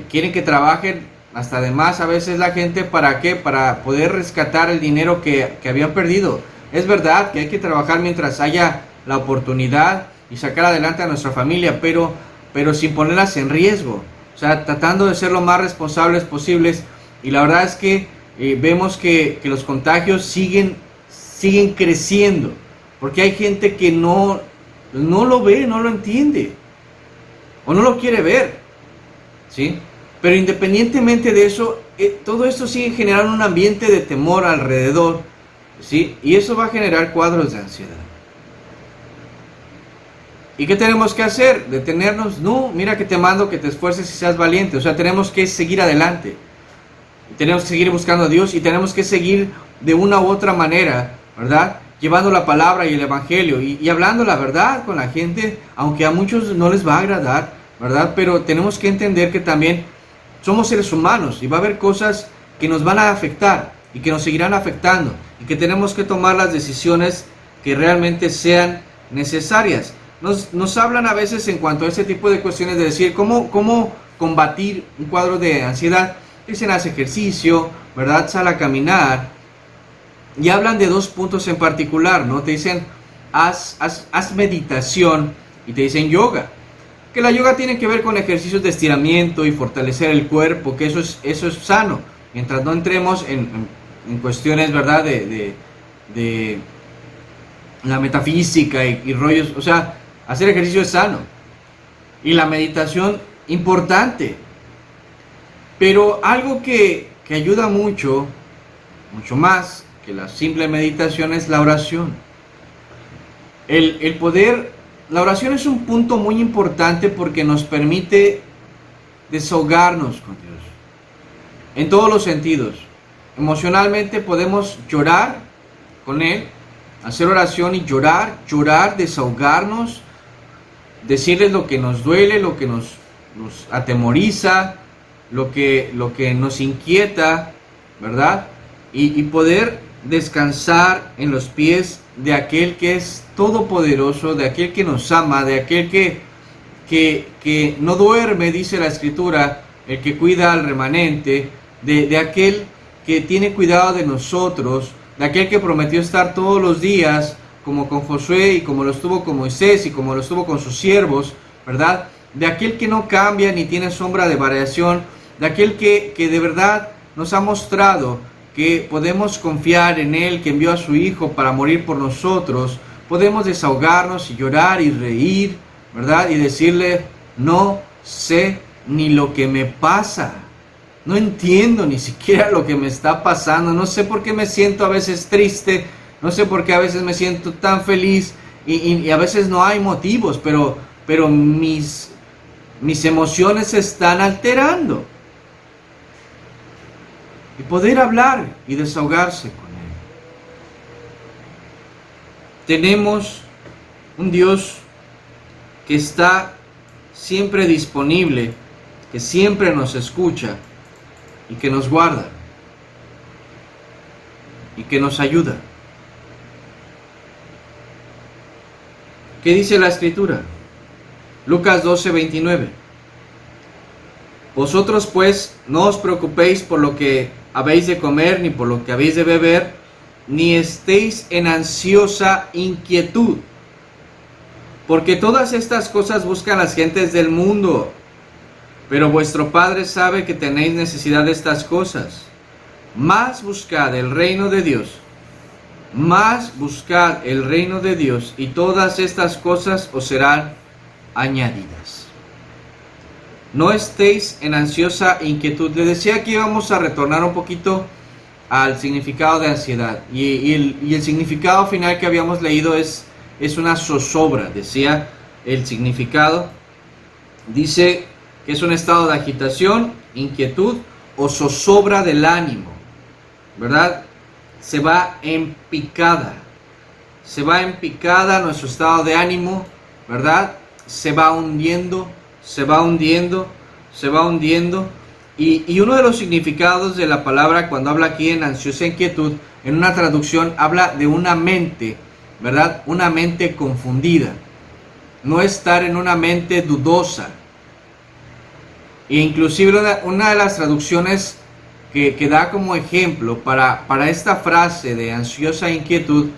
quieren que trabajen hasta de más a veces la gente. ¿Para qué? Para poder rescatar el dinero que habían perdido. Es verdad que hay que trabajar mientras haya la oportunidad y sacar adelante a nuestra familia, pero sin ponerlas en riesgo. O sea, tratando de ser lo más responsables posibles. Y la verdad es que vemos que los contagios siguen creciendo, porque hay gente que no lo ve, no lo entiende, o no lo quiere ver, ¿sí? Pero independientemente de eso, todo esto sigue generando un ambiente de temor alrededor, ¿sí? Y eso va a generar cuadros de ansiedad. ¿Y qué tenemos que hacer? ¿Detenernos? No, mira que te mando que te esfuerces y seas valiente. O sea, tenemos que seguir adelante. Tenemos que seguir buscando a Dios y tenemos que seguir de una u otra manera, ¿verdad? Llevando la palabra y el evangelio y hablando la verdad con la gente, aunque a muchos no les va a agradar, ¿verdad? Pero tenemos que entender que también somos seres humanos y va a haber cosas que nos van a afectar y que nos seguirán afectando, y que tenemos que tomar las decisiones que realmente sean necesarias. Nos hablan a veces en cuanto a ese tipo de cuestiones de decir cómo combatir un cuadro de ansiedad. Dicen, haz ejercicio, ¿verdad? Sal a caminar. Y hablan de dos puntos en particular, ¿no? Te dicen, haz meditación, y te dicen yoga. Que la yoga tiene que ver con ejercicios de estiramiento y fortalecer el cuerpo, que eso es sano. Mientras no entremos en cuestiones, ¿verdad? De la metafísica y rollos. O sea, hacer ejercicio es sano. Y la meditación, importante. Pero algo que ayuda mucho más que la simple meditación, es la oración. El poder, la oración es un punto muy importante porque nos permite desahogarnos con Dios en todos los sentidos. Emocionalmente podemos llorar con Él, hacer oración y llorar, desahogarnos, decirles lo que nos duele, lo que nos atemoriza, lo que nos inquieta, ¿verdad? Y poder descansar en los pies de aquel que es todopoderoso, de aquel que nos ama, de aquel que no duerme, dice la Escritura, el que cuida al remanente, de aquel que tiene cuidado de nosotros, de aquel que prometió estar todos los días, como con Josué y como lo estuvo con Moisés y como lo estuvo con sus siervos, ¿verdad? De aquel que no cambia ni tiene sombra de variación, de aquel que de verdad nos ha mostrado que podemos confiar en Él, que envió a su Hijo para morir por nosotros. Podemos desahogarnos y llorar y reír, ¿verdad? Y decirle, no sé ni lo que me pasa. No entiendo ni siquiera lo que me está pasando. No sé por qué me siento a veces triste. No sé por qué a veces me siento tan feliz. Y a veces no hay motivos, pero mis emociones se están alterando. Y poder hablar y desahogarse con Él. Tenemos un Dios que está siempre disponible, que siempre nos escucha y que nos guarda y que nos ayuda. ¿Qué dice la Escritura? Lucas 12:29. Vosotros pues no os preocupéis por lo que habéis de comer, ni por lo que habéis de beber, ni estéis en ansiosa inquietud. Porque todas estas cosas buscan las gentes del mundo, pero vuestro Padre sabe que tenéis necesidad de estas cosas. Más buscad el reino de Dios, más buscad el reino de Dios, y todas estas cosas os serán añadidas. No estéis en ansiosa inquietud. Les decía que íbamos a retornar un poquito al significado de ansiedad. Y el significado final que habíamos leído es una zozobra. Decía el significado. Dice que es un estado de agitación, inquietud o zozobra del ánimo. ¿Verdad? Se va en picada. Se va en picada nuestro estado de ánimo. ¿Verdad? Se va hundiendo. Se va hundiendo, se va hundiendo. Y uno de los significados de la palabra cuando habla aquí en ansiosa inquietud, en una traducción habla de una mente, ¿verdad? Una mente confundida. No estar en una mente dudosa. E inclusive una de las traducciones que da como ejemplo para esta frase de ansiosa inquietud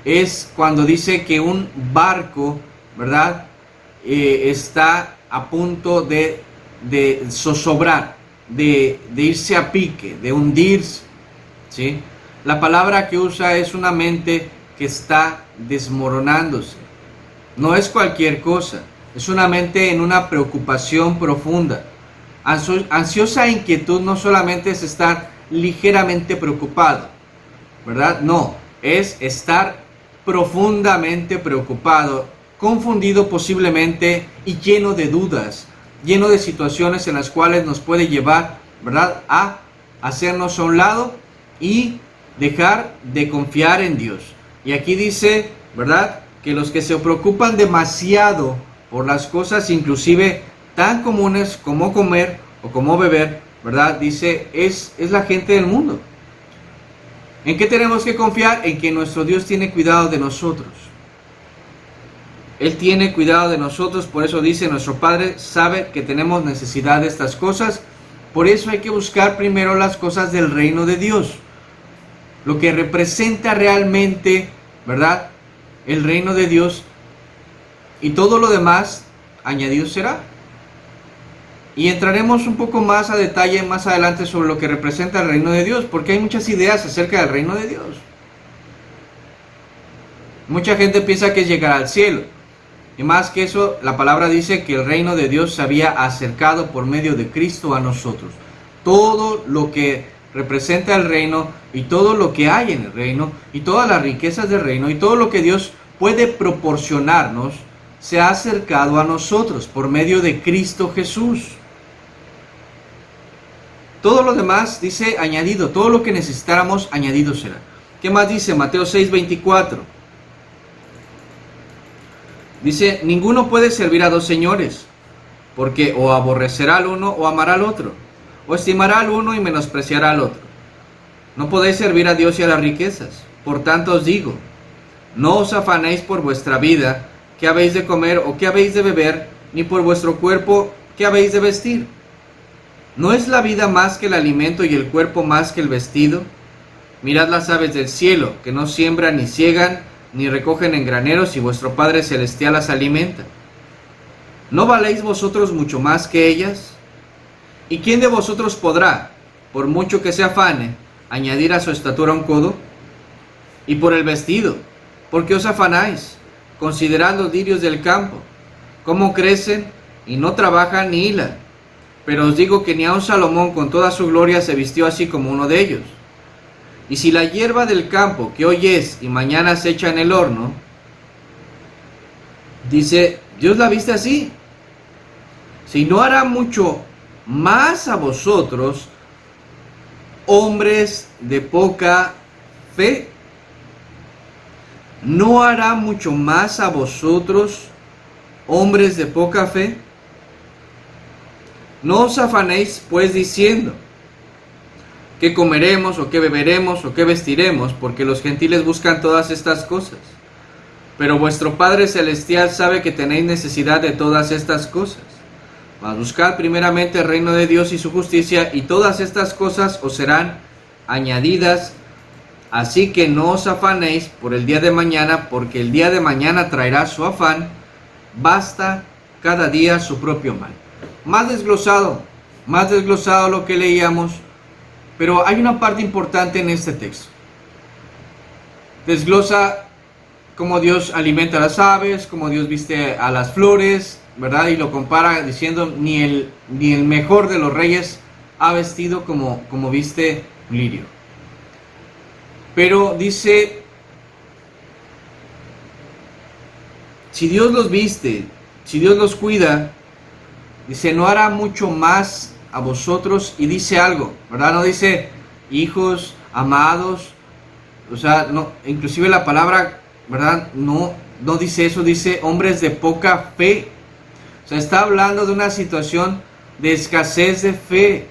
es cuando dice que un barco, ¿verdad? Está a punto de zozobrar, de irse a pique, de hundirse, ¿sí? La palabra que usa es una mente que está desmoronándose. No es cualquier cosa, es una mente en una preocupación profunda. Ansiosa inquietud no solamente es estar ligeramente preocupado, ¿verdad? No, es estar profundamente preocupado, confundido posiblemente y lleno de dudas, lleno de situaciones en las cuales nos puede llevar, ¿verdad?, a hacernos a un lado y dejar de confiar en Dios. Y aquí dice, ¿verdad?, que los que se preocupan demasiado por las cosas inclusive tan comunes como comer o como beber, ¿verdad?, dice, es la gente del mundo. ¿En qué tenemos que confiar? En que nuestro Dios tiene cuidado de nosotros. Él tiene cuidado de nosotros, por eso dice, nuestro Padre sabe que tenemos necesidad de estas cosas. Por eso hay que buscar primero las cosas del reino de Dios. Lo que representa realmente, ¿verdad?, el reino de Dios, y todo lo demás añadido será. Y entraremos un poco más a detalle más adelante sobre lo que representa el reino de Dios, porque hay muchas ideas acerca del reino de Dios. Mucha gente piensa que es llegar al cielo. Y más que eso, la palabra dice que el reino de Dios se había acercado por medio de Cristo a nosotros. Todo lo que representa el reino y todo lo que hay en el reino y todas las riquezas del reino y todo lo que Dios puede proporcionarnos se ha acercado a nosotros por medio de Cristo Jesús. Todo lo demás dice añadido, todo lo que necesitáramos añadido será. ¿Qué más dice Mateo 6:24? Dice, ninguno puede servir a dos señores, porque o aborrecerá al uno o amará al otro, o estimará al uno y menospreciará al otro. No podéis servir a Dios y a las riquezas. Por tanto os digo, no os afanéis por vuestra vida, qué habéis de comer o qué habéis de beber, ni por vuestro cuerpo, qué habéis de vestir. ¿No es la vida más que el alimento y el cuerpo más que el vestido? Mirad las aves del cielo, que no siembran ni ciegan, ni recogen en graneros, y vuestro Padre Celestial las alimenta. ¿No valéis vosotros mucho más que ellas? ¿Y quién de vosotros podrá, por mucho que se afane, añadir a su estatura un codo? Y por el vestido, ¿por qué os afanáis? Considerad los lirios del campo, cómo crecen, y no trabajan ni hilan. Pero os digo que ni aun Salomón con toda su gloria se vistió así como uno de ellos. Y si la hierba del campo, que hoy es y mañana se echa en el horno, dice, Dios la viste así, si no hará mucho más a vosotros, hombres de poca fe. ¿No hará mucho más a vosotros, hombres de poca fe? No os afanéis pues diciendo, ¿qué comeremos o qué beberemos o qué vestiremos? Porque los gentiles buscan todas estas cosas. Pero vuestro Padre Celestial sabe que tenéis necesidad de todas estas cosas. Mas buscad primeramente el reino de Dios y su justicia, y todas estas cosas os serán añadidas. Así que no os afanéis por el día de mañana, porque el día de mañana traerá su afán. Basta cada día su propio mal. Más desglosado lo que leíamos, pero hay una parte importante en este texto. Desglosa cómo Dios alimenta a las aves, cómo Dios viste a las flores, ¿verdad? Y lo compara diciendo, ni el mejor de los reyes ha vestido como viste un lirio. Pero dice, si Dios los viste, si Dios los cuida, dice, no hará mucho más a vosotros. Y dice algo, ¿verdad? No dice hijos, amados, o sea, no, inclusive la palabra, ¿verdad? No dice eso, dice hombres de poca fe. O sea, está hablando de una situación de escasez de fe,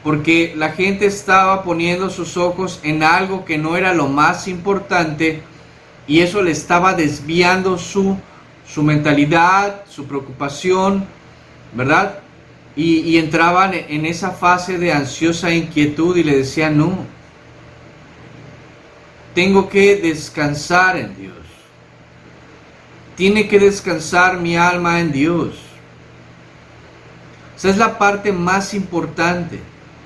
porque la gente estaba poniendo sus ojos en algo que no era lo más importante, y eso le estaba desviando su mentalidad, su preocupación, ¿verdad? Y entraban en esa fase de ansiosa inquietud y le decían, no, tengo que descansar en Dios. Tiene que descansar mi alma en Dios. Esa es la parte más importante,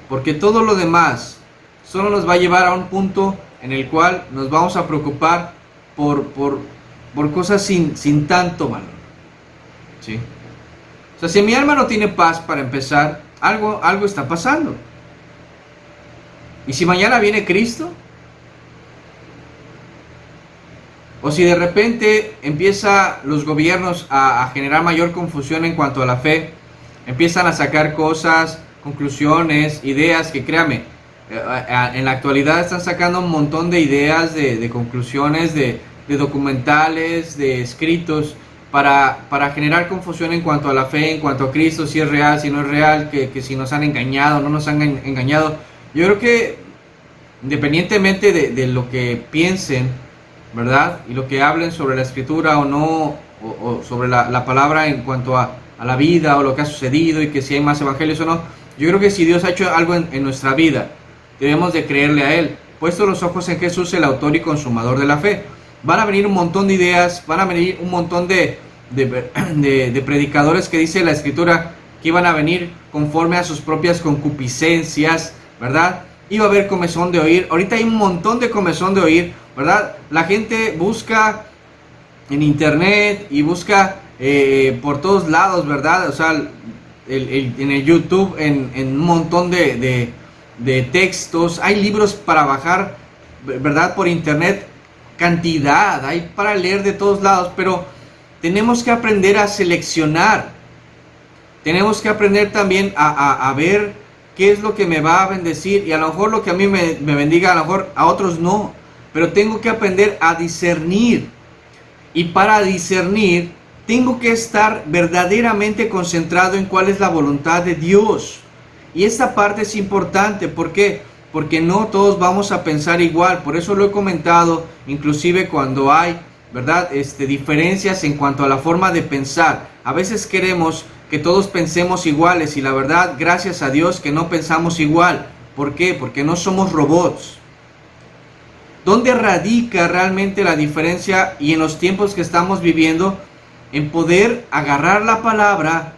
porque todo lo demás solo nos va a llevar a un punto en el cual nos vamos a preocupar por cosas sin tanto valor. ¿Sí? O sea, si mi alma no tiene paz, para empezar, algo está pasando. ¿Y si mañana viene Cristo? O si de repente empieza los gobiernos a generar mayor confusión en cuanto a la fe, empiezan a sacar cosas, conclusiones, ideas que, créame, en la actualidad están sacando un montón de ideas, de conclusiones, de documentales, de escritos, para generar confusión en cuanto a la fe, en cuanto a Cristo, si es real, si no es real, que si nos han engañado, no nos han engañado. Yo creo que independientemente de lo que piensen, ¿verdad? Y lo que hablen sobre la escritura o no, o sobre la palabra en cuanto a la vida o lo que ha sucedido y que si hay más evangelios o no, yo creo que si Dios ha hecho algo en nuestra vida, debemos de creerle a Él. Puesto los ojos en Jesús, el autor y consumador de la fe. Van a venir un montón de ideas, van a venir un montón de predicadores que dice la escritura que iban a venir conforme a sus propias concupiscencias, ¿verdad? Iba a haber comezón de oír. Ahorita hay un montón de comezón de oír, ¿verdad? La gente busca en internet y busca por todos lados, ¿verdad? O sea, en el YouTube, en un montón de textos, hay libros para bajar, ¿verdad? Por internet, cantidad, hay para leer de todos lados, pero tenemos que aprender a seleccionar. Tenemos que aprender también a ver qué es lo que me va a bendecir, y a lo mejor lo que a mí me bendiga, a lo mejor a otros no, pero tengo que aprender a discernir, y para discernir tengo que estar verdaderamente concentrado en cuál es la voluntad de Dios. Y esta parte es importante. ¿Por qué? Porque no todos vamos a pensar igual. Por eso lo he comentado, inclusive cuando hay, ¿verdad? Diferencias en cuanto a la forma de pensar. A veces queremos que todos pensemos iguales, y la verdad, gracias a Dios que no pensamos igual. ¿Por qué? Porque no somos robots. ¿Dónde radica realmente la diferencia? Y en los tiempos que estamos viviendo, en poder agarrar la palabra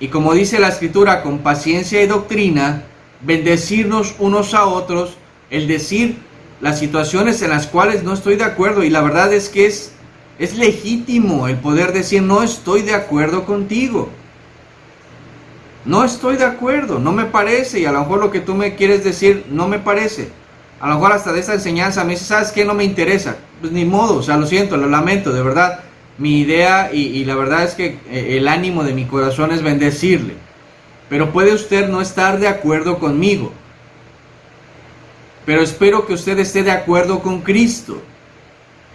y, como dice la escritura, con paciencia y doctrina, bendecirnos unos a otros, el decir las situaciones en las cuales no estoy de acuerdo. Y la verdad es que es legítimo el poder decir, no estoy de acuerdo contigo, no estoy de acuerdo, no me parece, y a lo mejor lo que tú me quieres decir no me parece. A lo mejor hasta de esta enseñanza me dice, ¿sabes qué? No me interesa. Pues ni modo, o sea, lo siento, lo lamento, de verdad. Mi idea y la verdad es que el ánimo de mi corazón es bendecirle. Pero puede usted no estar de acuerdo conmigo, pero espero que usted esté de acuerdo con Cristo.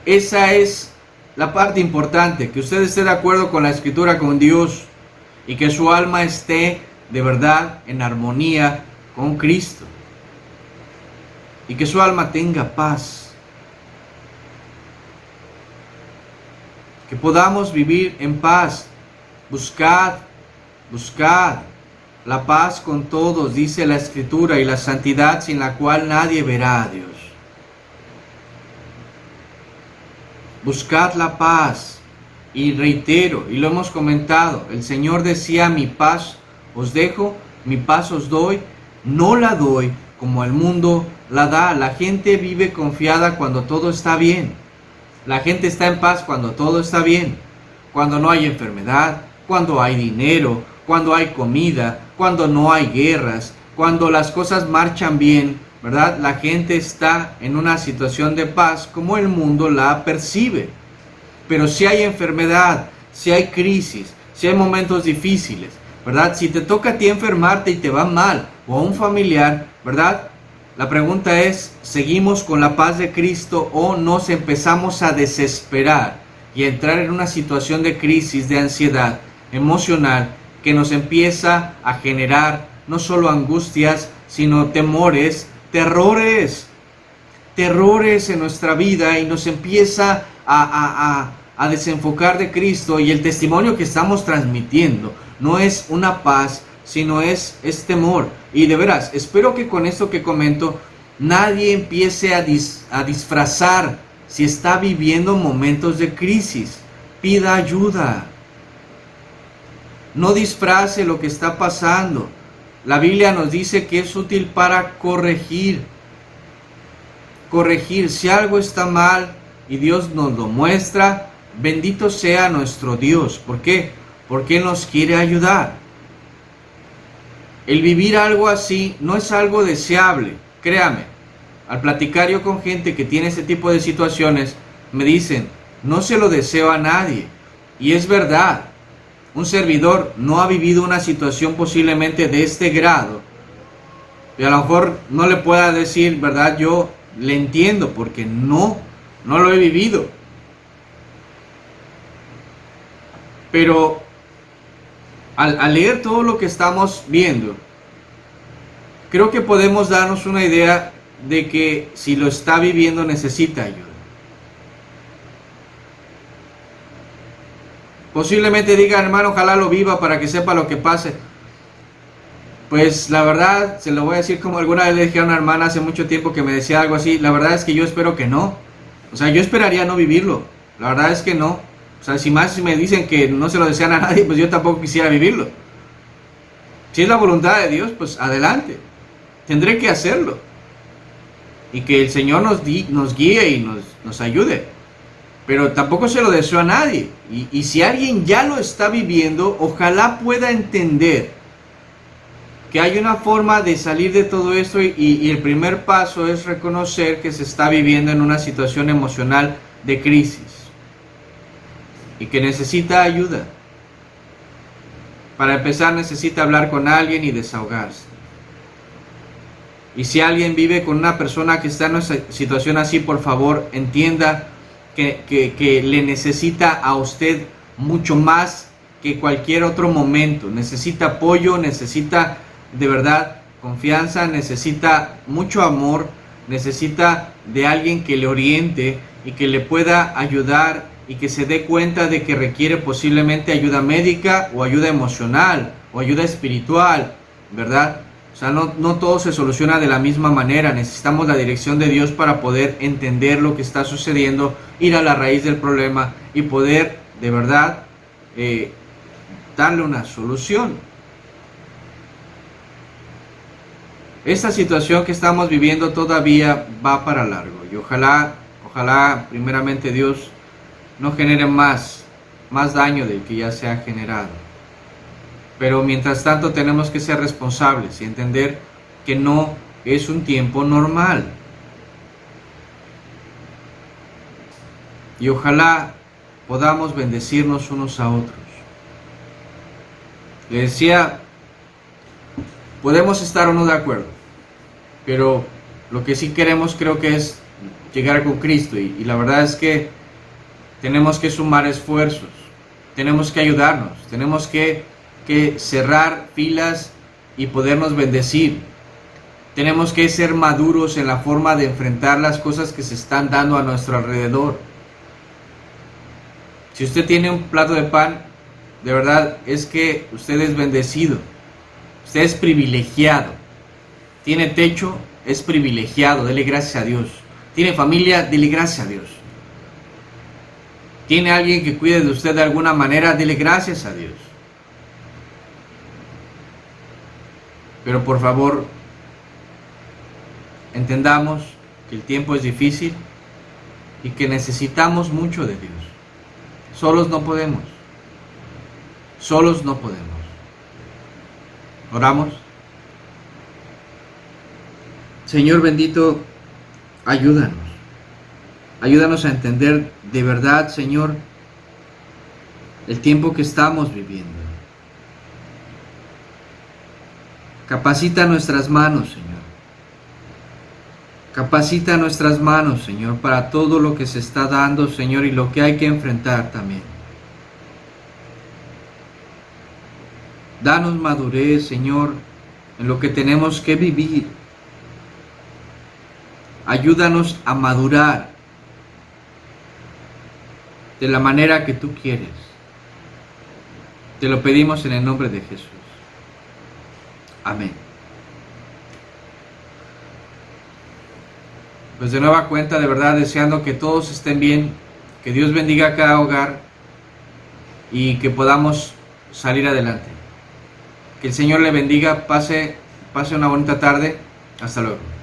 Esa es la parte importante, que usted esté de acuerdo con la escritura, con Dios, y que su alma esté de verdad en armonía con Cristo, y que su alma tenga paz. que podamos vivir en paz. Buscad la paz con todos, dice la Escritura, y la santidad sin la cual nadie verá a Dios. Buscad la paz. Y reitero, y lo hemos comentado, el Señor decía, mi paz os dejo, mi paz os doy, no la doy como el mundo la da. La gente vive confiada cuando todo está bien. La gente está en paz cuando todo está bien. Cuando no hay enfermedad, cuando hay dinero, cuando hay comida, cuando no hay guerras, cuando las cosas marchan bien, ¿verdad? La gente está en una situación de paz como el mundo la percibe. Pero si hay enfermedad, si hay crisis, si hay momentos difíciles, ¿verdad? Si te toca a ti enfermarte y te va mal, o a un familiar, ¿verdad? La pregunta es, ¿seguimos con la paz de Cristo o nos empezamos a desesperar y a entrar en una situación de crisis, de ansiedad emocional, que nos empieza a generar no solo angustias, sino temores, terrores en nuestra vida, y nos empieza a desenfocar de Cristo? Y el testimonio que estamos transmitiendo no es una paz, sino es temor. Y de veras, espero que con esto que comento, nadie empiece a disfrazar si está viviendo momentos de crisis. Pida ayuda. No disfrace lo que está pasando. La Biblia nos dice que es útil para corregir. Si algo está mal y Dios nos lo muestra, bendito sea nuestro Dios. ¿Por qué? Porque Él nos quiere ayudar. El vivir algo así no es algo deseable. Créame, al platicar yo con gente que tiene este tipo de situaciones, me dicen, no se lo deseo a nadie. Y es verdad, un servidor no ha vivido una situación posiblemente de este grado. Y a lo mejor no le pueda decir, ¿verdad? Yo le entiendo porque no lo he vivido. Pero al leer todo lo que estamos viendo, creo que podemos darnos una idea de que si lo está viviendo necesita ayuda. Posiblemente digan, hermano, ojalá lo viva para que sepa lo que pase. Pues la verdad, se lo voy a decir como alguna vez le dije a una hermana hace mucho tiempo que me decía algo así. La verdad es que yo espero que no. O sea, yo esperaría no vivirlo. La verdad es que no. O sea, si más me dicen que no se lo desean a nadie, pues yo tampoco quisiera vivirlo. Si es la voluntad de Dios, pues adelante. Tendré que hacerlo. Y que el Señor nos guíe y nos ayude. Pero tampoco se lo deseo a nadie. Y si alguien ya lo está viviendo, ojalá pueda entender que hay una forma de salir de todo esto, y el primer paso es reconocer que se está viviendo en una situación emocional de crisis y que necesita ayuda. Para empezar, necesita hablar con alguien y desahogarse. Y si alguien vive con una persona que está en una situación así, por favor, entienda que le necesita a usted mucho más que cualquier otro momento. Necesita apoyo, necesita de verdad confianza, necesita mucho amor, necesita de alguien que le oriente y que le pueda ayudar, y que se dé cuenta de que requiere posiblemente ayuda médica o ayuda emocional o ayuda espiritual, ¿verdad? O sea, no todo se soluciona de la misma manera. Necesitamos la dirección de Dios para poder entender lo que está sucediendo, ir a la raíz del problema y poder de verdad darle una solución. Esta situación que estamos viviendo todavía va para largo, y ojalá primeramente Dios no genere más daño del que ya se ha generado. Pero mientras tanto tenemos que ser responsables y entender que no es un tiempo normal. Y ojalá podamos bendecirnos unos a otros. Le decía, podemos estar o no de acuerdo, pero lo que sí queremos, creo que es llegar con Cristo, y la verdad es que tenemos que sumar esfuerzos, tenemos que ayudarnos, tenemos que cerrar filas y podernos bendecir. Tenemos que ser maduros en la forma de enfrentar las cosas que se están dando a nuestro alrededor. Si usted tiene un plato de pan, de verdad es que usted es bendecido. Usted es privilegiado. Tiene techo, es privilegiado. Dele gracias a Dios. Tiene familia, dele gracias a Dios. Tiene alguien que cuide de usted de alguna manera, dele gracias a Dios. Pero por favor, entendamos que el tiempo es difícil y que necesitamos mucho de Dios. Solos no podemos. Solos no podemos. Oramos. Señor bendito, ayúdanos. Ayúdanos a entender de verdad, Señor, el tiempo que estamos viviendo. Capacita nuestras manos, Señor. Capacita nuestras manos, Señor, para todo lo que se está dando, Señor, y lo que hay que enfrentar también. Danos madurez, Señor, en lo que tenemos que vivir. Ayúdanos a madurar de la manera que tú quieres. Te lo pedimos en el nombre de Jesús. Amén. Pues de nueva cuenta, de verdad, deseando que todos estén bien, que Dios bendiga a cada hogar y que podamos salir adelante. Que el Señor le bendiga, pase una bonita tarde. Hasta luego.